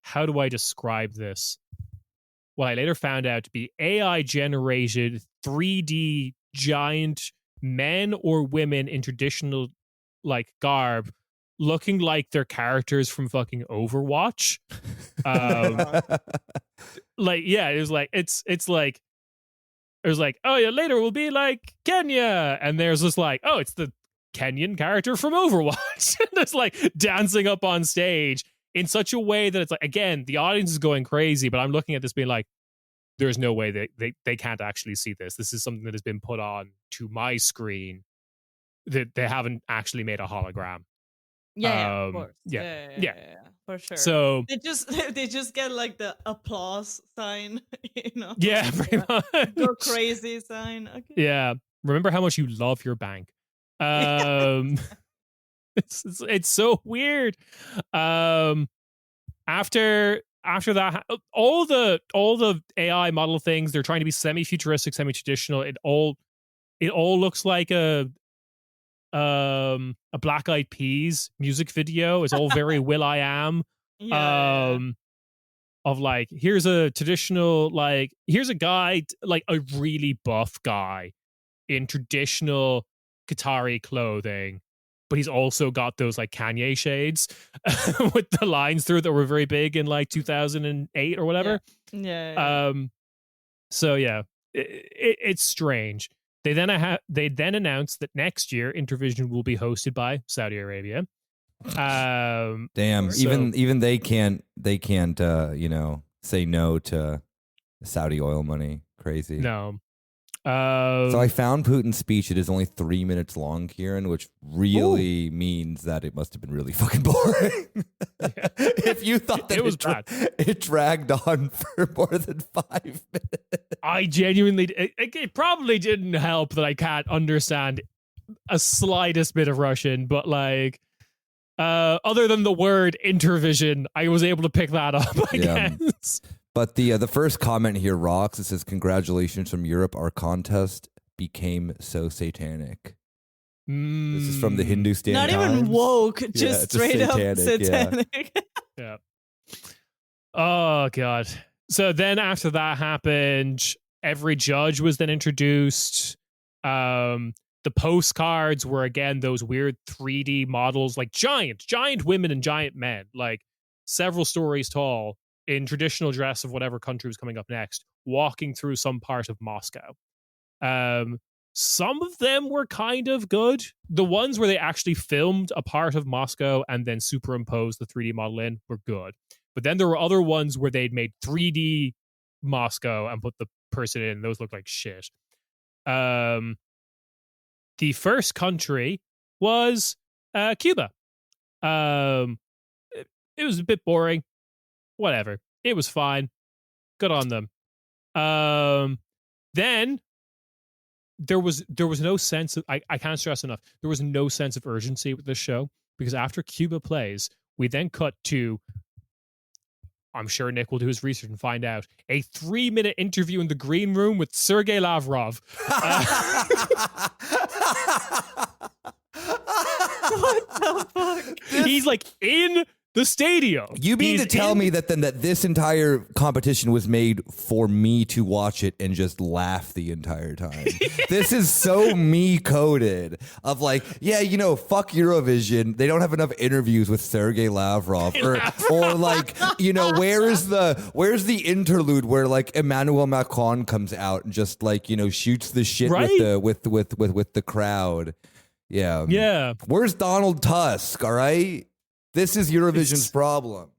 how do I describe this? What I later found out to be AI generated 3D giant men or women in traditional like garb, looking like they're characters from fucking Overwatch. It was like, oh yeah, later we'll be like Kenya, and there's this like, oh, it's the Kenyan character from Overwatch. That's like dancing up on stage in such a way that it's like, again, the audience is going crazy, but I'm looking at this being like, there's no way they can't actually see this. This is something that has been put on to my screen that they haven't actually made a hologram. Yeah, of course. Yeah, for sure. So they just get like the applause sign, Yeah, pretty much. Go crazy sign. Okay. Yeah. Remember how much you love your bank. It's so weird. After that, all the AI model things, they're trying to be semi-futuristic, semi-traditional. It all looks like a Black Eyed Peas music video. It's all very Will.i.am. Of like, here's a traditional, like, here's a guy, like a really buff guy in traditional Qatari clothing, but he's also got those like Kanye shades with the lines through that were very big in like 2008 or whatever. Yeah. So yeah, it's strange. They then announced that next year Intervision will be hosted by Saudi Arabia. Damn, even they can't say no to Saudi oil money. Crazy. No. So I found Putin's speech. It is only 3 minutes long, Ciarán, which really means that it must have been really fucking boring. If you thought that it was bad, it dragged on for more than 5 minutes. I genuinely, it probably didn't help that I can't understand a slightest bit of Russian, but like, other than the word Intervision, I was able to pick that up, I guess. But the first comment here rocks. It says, "Congratulations from Europe. Our contest became so satanic." This is from the Hindustan Not Times. even woke, just straight satanic, up satanic. Yeah. Oh God. So then after that happened, every judge was then introduced. The postcards were again those weird 3D models, like giant women and giant men, like several stories tall, in traditional dress of whatever country was coming up next, walking through some part of Moscow. Some of them were kind of good. The ones where they actually filmed a part of Moscow and then superimposed the 3D model in were good. But then there were other ones where they'd made 3D Moscow and put the person in. Those looked like shit. The first country was Cuba. It was a bit boring. Whatever. It was fine. Good on them. Then there was no sense of, I can't stress enough, there was no sense of urgency with this show, because after Cuba plays, we then cut to, I'm sure Nick will do his research and find out, a 3-minute interview in the green room with Sergei Lavrov. What the fuck? He's like in the stadium. You mean to tell me that this entire competition was made for me to watch it and just laugh the entire time? This is so me coded of like, yeah, fuck Eurovision. They don't have enough interviews with Sergei Lavrov or like, where's the interlude where like Emmanuel Macron comes out and just like, shoots the shit with the crowd. Yeah. Yeah. Where's Donald Tusk? All right. This is Eurovision's problem.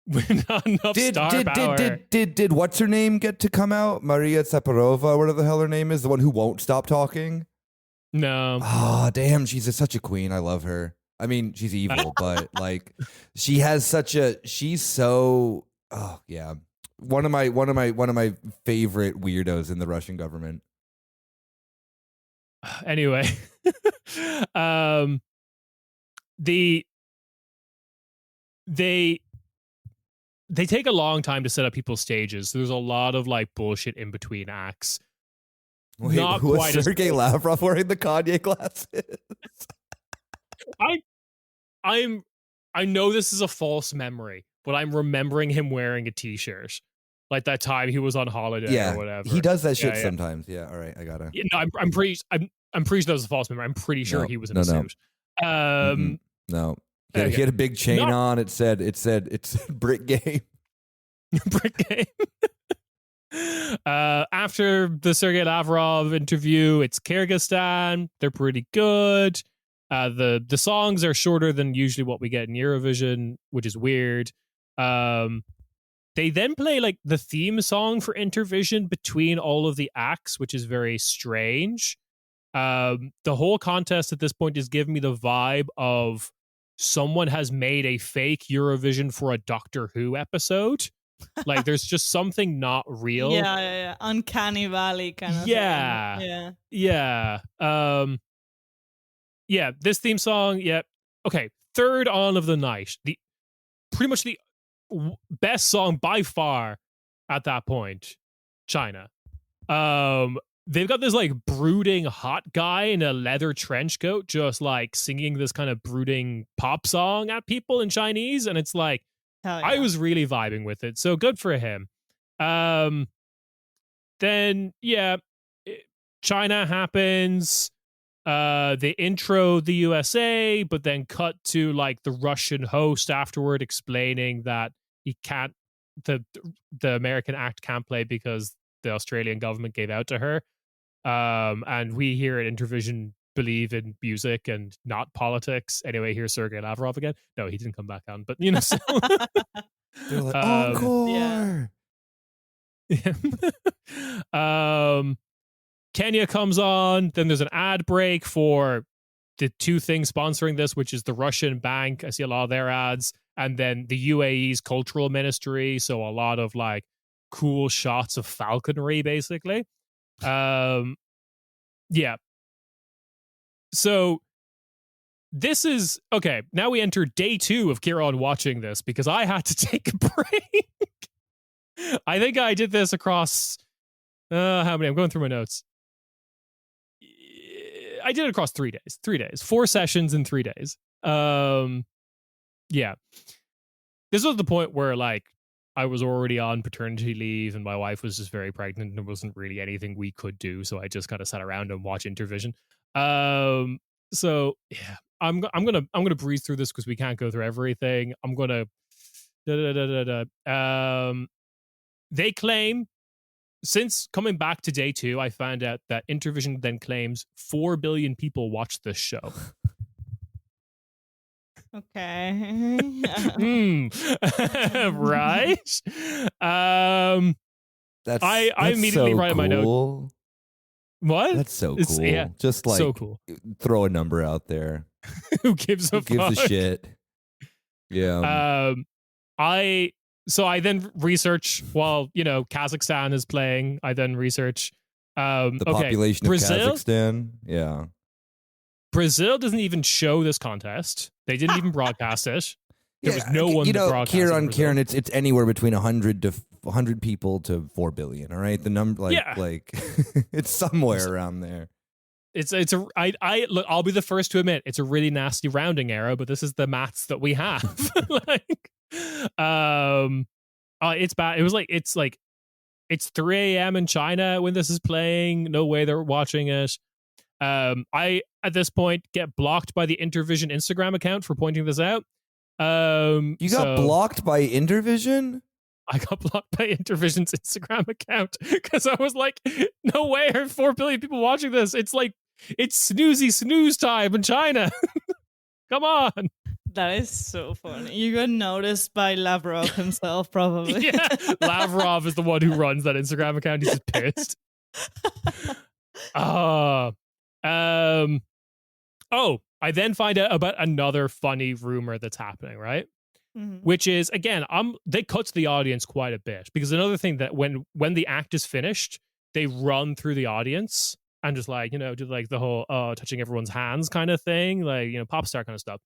Not enough star power. Did what's her name get to come out? Maria Zaparova, whatever the hell her name is, the one who won't stop talking? No. Oh, damn, she's such a queen. I love her. I mean, she's evil, but like she has she's so one of my favorite weirdos in the Russian government. Anyway, They take a long time to set up people's stages. So there's a lot of like bullshit in between acts. Wait, not who quite was Sergei Lavrov wearing the Kanye glasses? I know this is a false memory, but I'm remembering him wearing a t-shirt. Like that time he was on holiday or whatever. He does that shit sometimes. Yeah, all right, I gotta. Yeah, no, I'm pretty sure that was a false memory. I'm pretty sure he was in a suit. No. He had a big chain on. It said Brick Game. Brick Game. After the Sergei Lavrov interview, it's Kyrgyzstan. They're pretty good. The songs are shorter than usually what we get in Eurovision, which is weird. They then play like the theme song for Intervision between all of the acts, which is very strange. The whole contest at this point is giving me the vibe of someone has made a fake Eurovision for a Doctor Who episode. Like there's just something not real. Yeah. Uncanny Valley kind of thing. Yeah. This theme song, okay, third on of the night. Pretty much the best song by far at that point, China. They've got this like brooding hot guy in a leather trench coat just like singing this kind of brooding pop song at people in Chinese, and it's like I was really vibing with it, so good for him. Then China happens. They intro the USA, but then cut to like the Russian host afterward explaining that he can't, the American act can't play because the Australian government gave out to her. And we here at Intervision believe in music and not politics. Anyway, here's Sergei Lavrov again. No, he didn't come back on, but so They're like, encore. Yeah. Kenya comes on. Then there's an ad break for the two things sponsoring this, which is the Russian bank. I see a lot of their ads, and then the UAE's cultural ministry. So a lot of like cool shots of falconry, basically. Yeah. So this is okay. Now we enter day 2 of Ciarán watching this because I had to take a break. I think I did this across how many? I'm going through my notes. I did it across 3 days. 3 days. 4 sessions in 3 days. Yeah. This was the point where like I was already on paternity leave and my wife was just very pregnant and there wasn't really anything we could do, so I just kind of sat around and watched Intervision. So yeah, I'm gonna breeze through this because we can't go through everything. I'm gonna they claim, since coming back to day 2, I found out that Intervision then claims 4 billion people watched this show. Okay. Right. That's I immediately so write in my note. cool. What? That's so cool. Yeah, just like so cool. Throw a number out there. Who gives a shit? Yeah. I then research while Kazakhstan is playing. I then research the population Brazil? of Kazakhstan. Yeah. Brazil doesn't even show this contest. They didn't even broadcast it. There was no one to broadcast it. Ciarán, it's anywhere between 100 people to 4 billion. All right, the number, like it's somewhere around there. Look, I'll be the first to admit it's a really nasty rounding error, but this is the maths that we have. It's bad. It's 3 a.m. in China when this is playing. No way they're watching it. I at this point get blocked by the Intervision Instagram account for pointing this out. You got blocked by Intervision? I got blocked by Intervision's Instagram account because I was like, no way are 4 billion people watching this. It's snooze time in China. Come on. That is so funny. You got noticed by Lavrov himself, probably. Yeah, Lavrov is the one who runs that Instagram account. He's just pissed. I then find out about another funny rumor that's happening, right? Mm-hmm. Which is, again, they cut to the audience quite a bit because another thing that when the act is finished, they run through the audience and just like, do like the whole touching everyone's hands kind of thing, like, pop star kind of stuff.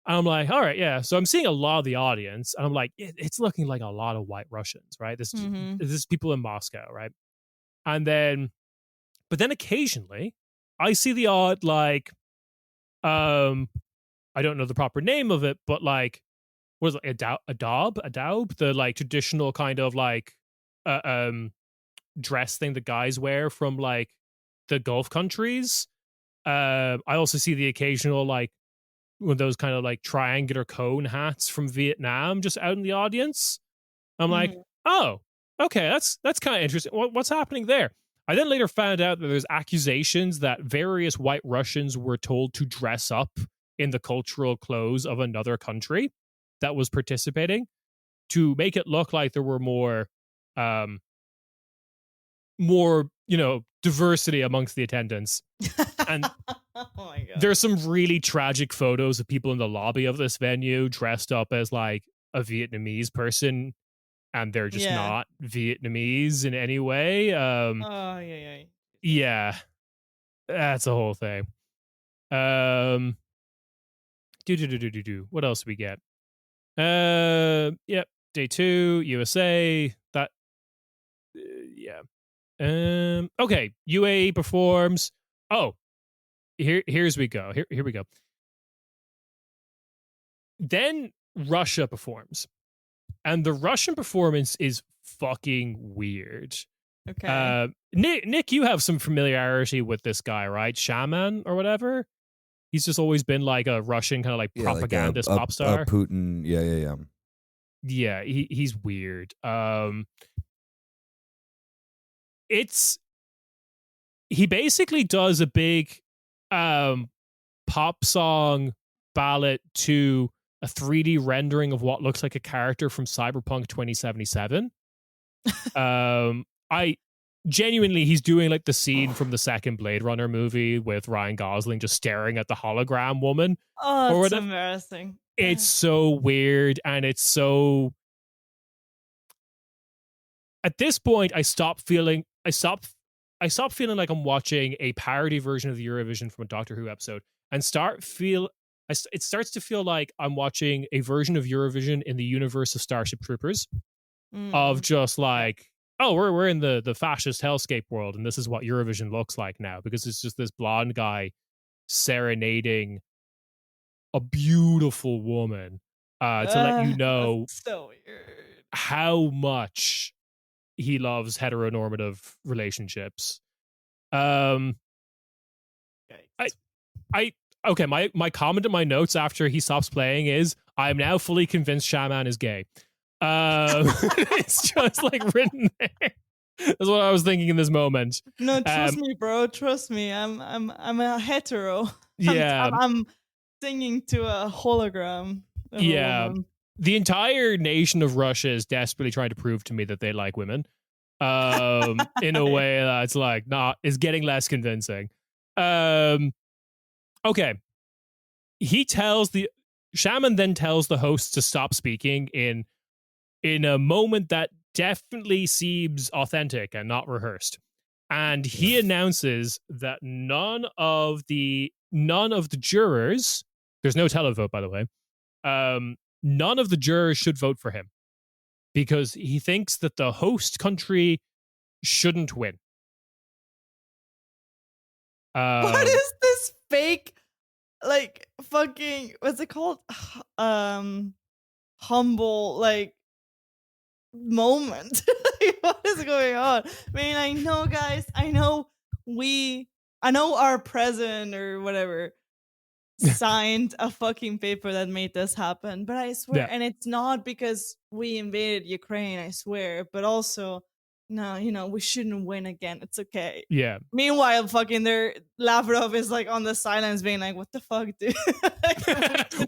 And I'm like, all right, yeah. So I'm seeing a lot of the audience and I'm like, it's looking like a lot of white Russians, right? This is people in Moscow, right? And then, but then occasionally I see the odd, like, I don't know the proper name of it, but like, what is it, a daub, the like traditional kind of like dress thing that guys wear from like the Gulf countries. I also see the occasional like one of those kind of like triangular cone hats from Vietnam just out in the audience. I'm like, oh, okay, that's kind of interesting. What's happening there? I then later found out that there's accusations that various white Russians were told to dress up in the cultural clothes of another country that was participating to make it look like there were more diversity amongst the attendants. And oh my God. There's some really tragic photos of people in the lobby of this venue dressed up as like a Vietnamese person, and they're just not Vietnamese in any way. Yeah, that's the whole thing. What else do we get? Yep, day 2, USA. That, yeah. Okay, UAE performs. Oh, here's we go. Here we go. Then Russia performs. And the Russian performance is fucking weird. Okay. Nick, you have some familiarity with this guy, right? Shaman or whatever? He's just always been like a Russian kind of like propagandist like pop star. Putin, yeah. Yeah, he's weird. It's he basically does a big pop song ballad to a 3D rendering of what looks like a character from Cyberpunk 2077. I genuinely, he's doing like the scene from the second Blade Runner movie with Ryan Gosling just staring at the hologram woman. Oh, it's embarrassing. It's so weird, and it's so. At this point, I stopped feeling like I'm watching a parody version of the Eurovision from a Doctor Who episode, and it starts to feel like I'm watching a version of Eurovision in the universe of Starship Troopers, of just like, oh, we're in the fascist hellscape world, and this is what Eurovision looks like now, because it's just this blonde guy serenading a beautiful woman to let you know so weird how much he loves heteronormative relationships. Okay, my comment in my notes after he stops playing is, I am now fully convinced Ciarán is gay. It's just like written there. That's what I was thinking in this moment. No, trust me, bro. Trust me. I'm a hetero. Yeah. I'm singing to a hologram. Yeah. The entire nation of Russia is desperately trying to prove to me that they like women. In a way that's like is getting less convincing. Okay. Ciarán then tells the host to stop speaking in a moment that definitely seems authentic and not rehearsed. And he announces that none of the jurors, there's no televote, by the way, none of the jurors should vote for him, because he thinks that the host country shouldn't win. What is this fake, like, fucking, what's it called? Humble, like, moment. What is going on? I mean, I know, guys, I know our president or whatever signed a fucking paper that made this happen, but I swear, and it's not because we invaded Ukraine, I swear, but also, no, we shouldn't win again. It's okay. Yeah. Meanwhile, fucking Lavrov is like on the silence being like, what the fuck, dude?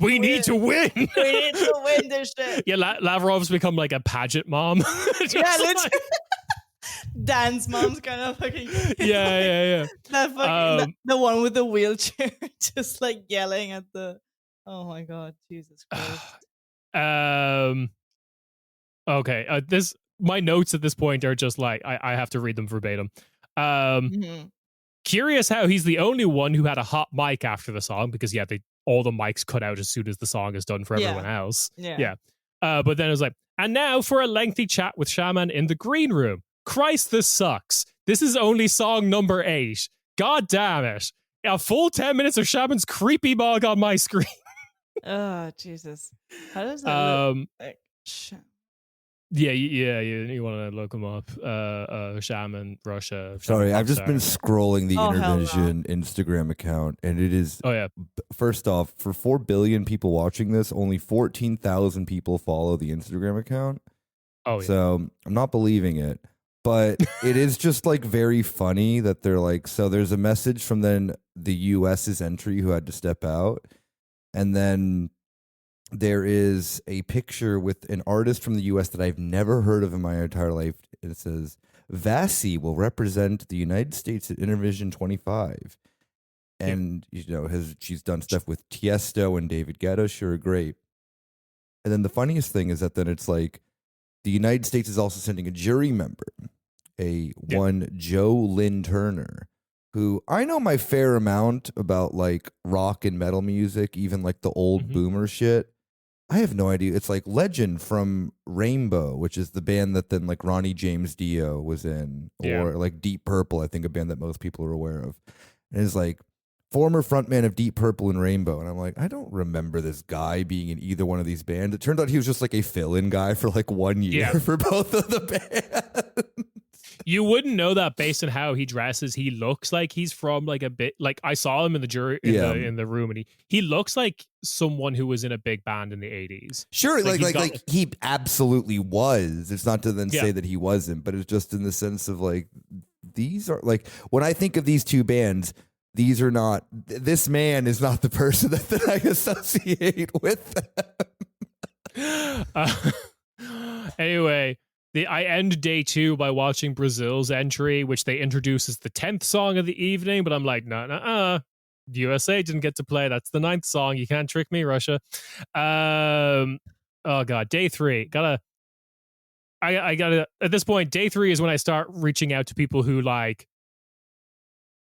We need to win. We need to win this shit. Yeah, Lavrov's become like a pageant mom. Yeah, literally. Dance mom's kind of fucking. Yeah. That fucking the one with the wheelchair, just like yelling at the. Oh my god, Jesus Christ. Okay. My notes at this point are just like I have to read them verbatim. Curious how he's the only one who had a hot mic after the song, because all the mics cut out as soon as the song is done for everyone else. Yeah. But then it was like, and now for a lengthy chat with Ciarán in the green room. Christ, this sucks. This is only song number 8. God damn it. A full 10 minutes of Ciarán's creepy mug on my screen. Oh, Jesus. How does that look like? Yeah, you want to look him up. Ciarán, Russia. Sorry, I've just been scrolling the Intervision Instagram account, and it is. Oh yeah. First off, for 4 billion people watching this, only 14,000 people follow the Instagram account. Oh yeah. So I'm not believing it, but it is just like very funny that they're like. So there's a message from then the U.S.'s entry who had to step out, and then there is a picture with an artist from the U.S. that I've never heard of in my entire life. It says, Vassie will represent the United States at Intervision 25. And, she's done stuff with Tiesto and David Guetta. Sure, great. And then the funniest thing is that then it's like the United States is also sending a jury member, one Joe Lynn Turner, who I know my fair amount about like rock and metal music, even like the old boomer shit. I have no idea. It's like Legend from Rainbow, which is the band that then like Ronnie James Dio was in, or like Deep Purple, I think a band that most people are aware of. And it's like former frontman of Deep Purple and Rainbow. And I'm like, I don't remember this guy being in either one of these bands. It turned out he was just like a fill-in guy for like 1 year for both of the bands. You wouldn't know that based on how he dresses. He looks like he's from like a bit, like I saw him in the jury in the room, and he looks like someone who was in a big band in the 80s. Sure, like he absolutely was. It's not to then say that he wasn't, but it's just in the sense of like these are like, when I think of these two bands, these are not, this man is not the person that I associate with them. Anyway, I end day 2 by watching Brazil's entry, which they introduce as the 10th song of the evening, but I'm like, no. USA didn't get to play. That's the 9th song. You can't trick me, Russia. Oh God, day 3. I gotta, at this point, day 3 is when I start reaching out to people who like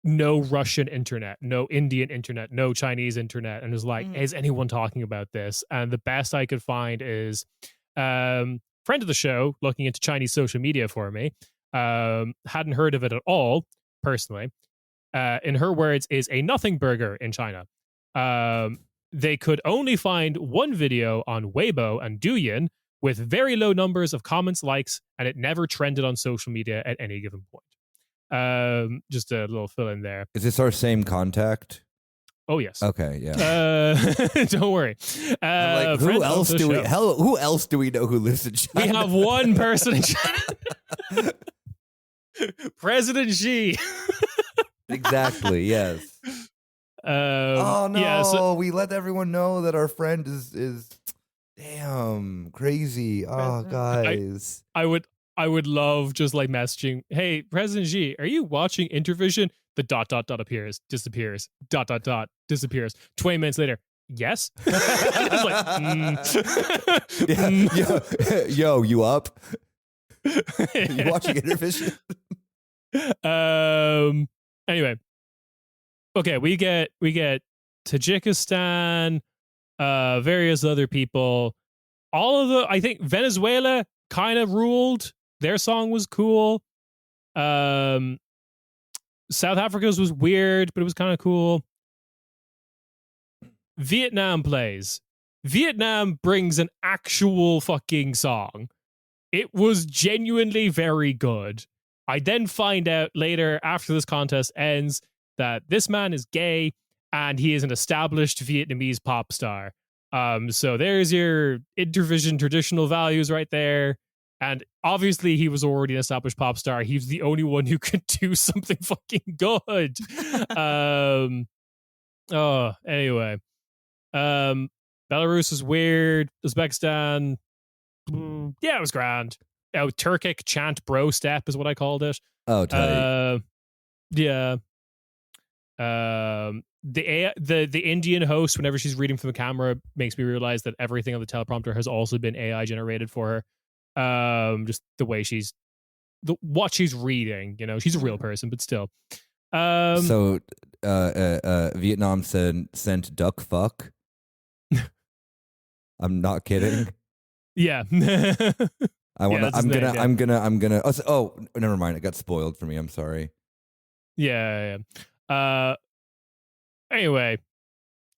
no Russian internet, no Indian internet, no Chinese internet, and is like, is anyone talking about this? And the best I could find is friend of the show looking into Chinese social media for me. Hadn't heard of it at all, personally. In her words, is a nothing burger in China. They could only find one video on Weibo and Douyin with very low numbers of comments, likes, and it never trended on social media at any given point. Just a little fill in there. Is this our same contact? Oh yes. Okay, yeah. Don't worry. Like, who else do we? Who else do we know who lives in China? We have one person in China. President Xi. Exactly. Yes. Oh no! Yeah, we let everyone know that our friend is damn crazy. Oh, guys. I would love just like messaging, hey, President Xi, are you watching Intervision? The ... appears, disappears, ... disappears. 20 minutes later, yes. It's like, Yo, you up? You watching Intervision? Anyway. Okay, we get Tajikistan, various other people. All of I think Venezuela kind of ruled. Their song was cool. South Africa's was weird, but it was kind of cool. Vietnam plays. Vietnam brings an actual fucking song. It was genuinely very good. I then find out later, after this contest ends, that this man is gay and he is an established Vietnamese pop star. So there's your Intervision traditional values right there. And obviously he was already an established pop star. He was the only one who could do something fucking good. Anyway. Belarus is weird. Uzbekistan, yeah, it was grand. Turkic chant bro step is what I called it. Oh, tight. Yeah. The Indian host, whenever she's reading from the camera, makes me realize that everything on the teleprompter has also been AI generated for her. Just the way what she's reading, she's a real person, but still. So Vietnam sent duck fuck. I'm not kidding. Yeah. I'm gonna. Oh, never mind. It got spoiled for me. I'm sorry. Yeah. Anyway,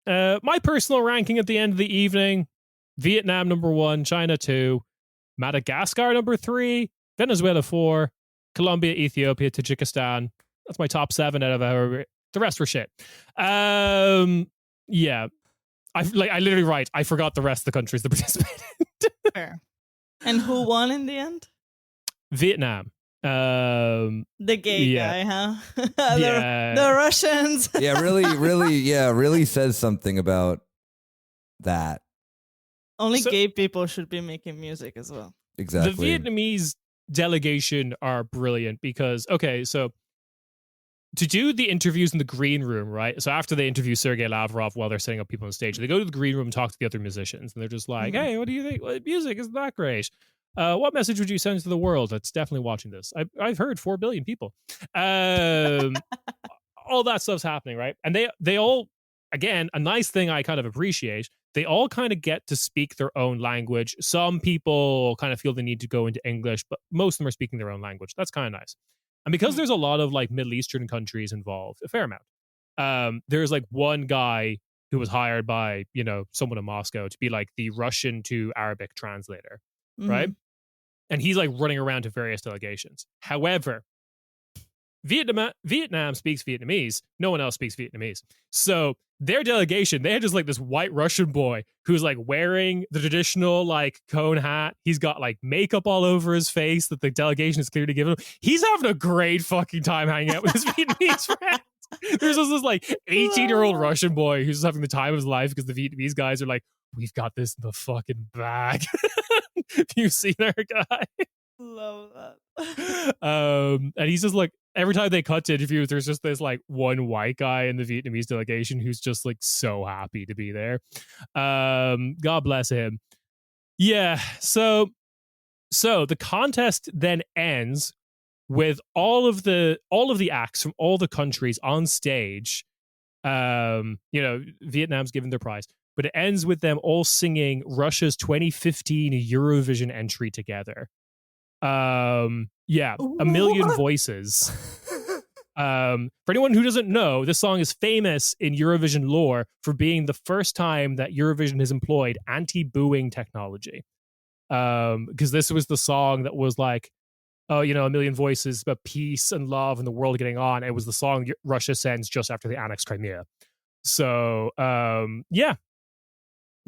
my personal ranking at the end of the evening: Vietnam number 1, China 2, Madagascar number 3, Venezuela 4, Colombia, Ethiopia, Tajikistan. That's my top 7 out of the rest were shit. Yeah. I literally write, I forgot the rest of the countries that participated. Fair. And who won in the end? Vietnam. The gay guy, huh? Yeah. The Russians. Yeah, really says something about that. Only gay people should be making music as well. Exactly. The Vietnamese delegation are brilliant because, okay, so to do the interviews in the green room, right? So after they interview Sergei Lavrov while they're setting up people on stage, they go to the green room and talk to the other musicians. And they're just like, hey, what do you think? Well, music isn't that great. What message would you send to the world that's definitely watching this? I've heard 4 billion people. All that stuff's happening, right? And they all, again, a nice thing I kind of appreciate, they all kind of get to speak their own language. Some people kind of feel the need to go into English, but most of them are speaking their own language. That's kind of nice. And because there's a lot of like Middle Eastern countries involved, a fair amount, there's like one guy who was hired by, someone in Moscow to be like the Russian to Arabic translator, right? And he's like running around to various delegations. However, Vietnam speaks Vietnamese. No one else speaks Vietnamese. So their delegation, they had just like this white Russian boy who's like wearing the traditional like cone hat. He's got like makeup all over his face that the delegation is clearly giving him. He's having a great fucking time hanging out with his Vietnamese friends. There's just this like 18-year-old Russian boy who's just having the time of his life because the Vietnamese guys are like, we've got this in the fucking bag. You've seen our guy. Love that. And he's just like, every time they cut to interviews, there's just this like one white guy in the Vietnamese delegation who's just like so happy to be there. God bless him. Yeah. So the contest then ends with all of the acts from all the countries on stage. Vietnam's given their prize, but it ends with them all singing Russia's 2015 Eurovision entry together. A Million Voices. For anyone who doesn't know, this song is famous in Eurovision lore for being the first time that Eurovision has employed anti-booing technology. Because this was the song that was like, A Million Voices about peace and love and the world getting on. It was the song Russia sends just after they annexed Crimea. So,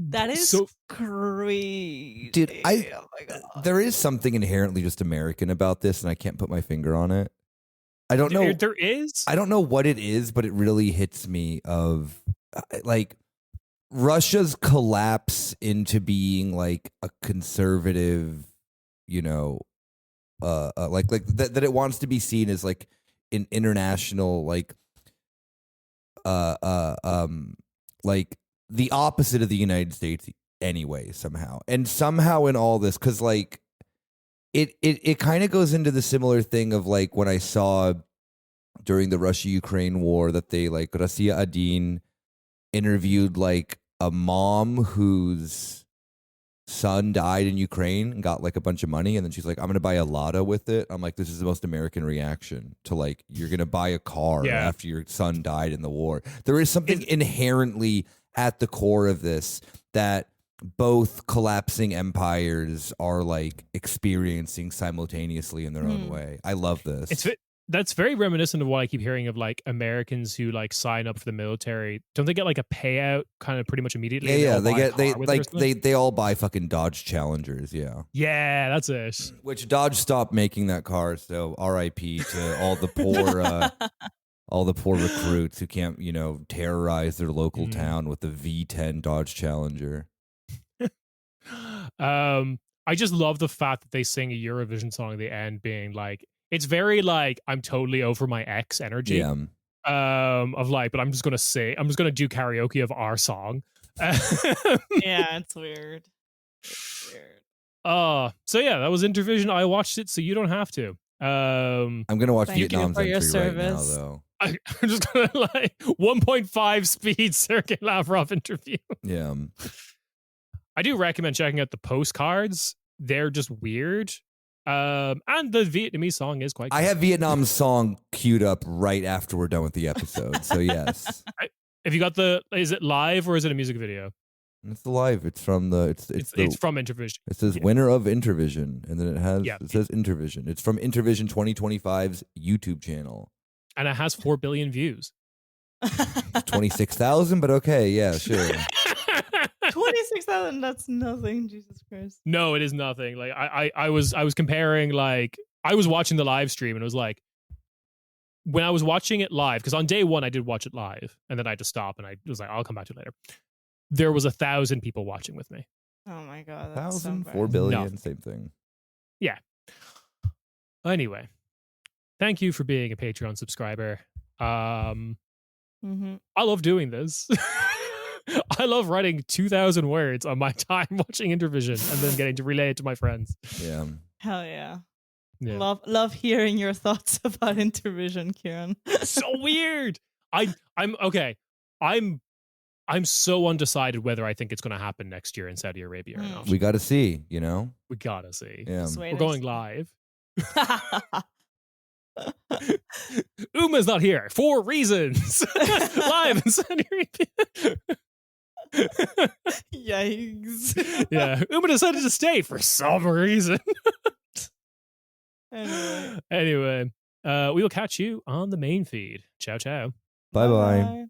That is So- crazy. Dude, Oh my God. there is something inherently just American about this, and I can't put my finger on it. I don't know. There is. I don't know what it is, but it really hits me of like Russia's collapse into being like a conservative, that it wants to be seen as like an international like the opposite of the United States anyway, somehow in all this, because like it kind of goes into the similar thing of like when I saw during the Russia-Ukraine war that they like Russia Adin interviewed like a mom whose son died in Ukraine and got like a bunch of money, and then she's like, I'm gonna buy a lotto with it. I'm like, this is the most American reaction to like, you're gonna buy a car after your son died in the war. There is something inherently at the core of this that both collapsing empires are like experiencing simultaneously in their own way. I love this. That's very reminiscent of what I keep hearing of like Americans who like sign up for the military. Don't they get like a payout kind of pretty much immediately? Yeah, they all buy fucking Dodge Challengers. Yeah, that's it. Which Dodge stopped making that car, so R.I.P. to all the poor all the poor recruits who can't, terrorize their local town with the V10 Dodge Challenger. I just love the fact that they sing a Eurovision song at the end being like, it's very like, I'm totally over my ex energy. Yeah. Of like, but I'm just going to do karaoke of our song. Yeah, it's weird. So yeah, that was Intervision. I watched it, so you don't have to. I'm going to watch Vietnam's entry right now, though. I'm just going to like 1.5 speed Sergei Lavrov interview. Yeah. I do recommend checking out the postcards. They're just weird. And the Vietnamese song is quite good. I have Vietnam's song queued up right after we're done with the episode. So yes. Have you got is it live or is it a music video? It's live. It's from it's from Intervision. It says winner of Intervision, and then it says Intervision. It's from Intervision 2025's YouTube channel. And it has 4 billion views. 26,000, but okay, yeah, sure. 26,000, that's nothing. Jesus Christ. No, it is nothing. Like I was comparing, like I was watching the live stream and it was like, when I was watching it live, because on day one I did watch it live and then I had to stop and I was like, I'll come back to it later. There was 1,000 people watching with me. Oh my God. 1,000, so 4 billion, Nothing. same thing. Yeah. Anyway, thank you for being a Patreon subscriber. I love doing this. I love writing 2,000 words on my time watching Intervision and then getting to relay it to my friends. Yeah. Hell yeah. Yeah. Love hearing your thoughts about Intervision, Ciarán. So weird. I'm okay. I'm so undecided whether I think it's going to happen next year in Saudi Arabia or not. We got to see, We gotta see. Yeah. We're going live. Uma's not here for reasons. Live in Saudi Arabia. Yikes. Yeah, Uma decided to stay for some reason. Anyway. Anyway, We will catch you on the main feed. Ciao, ciao. Bye bye. Bye.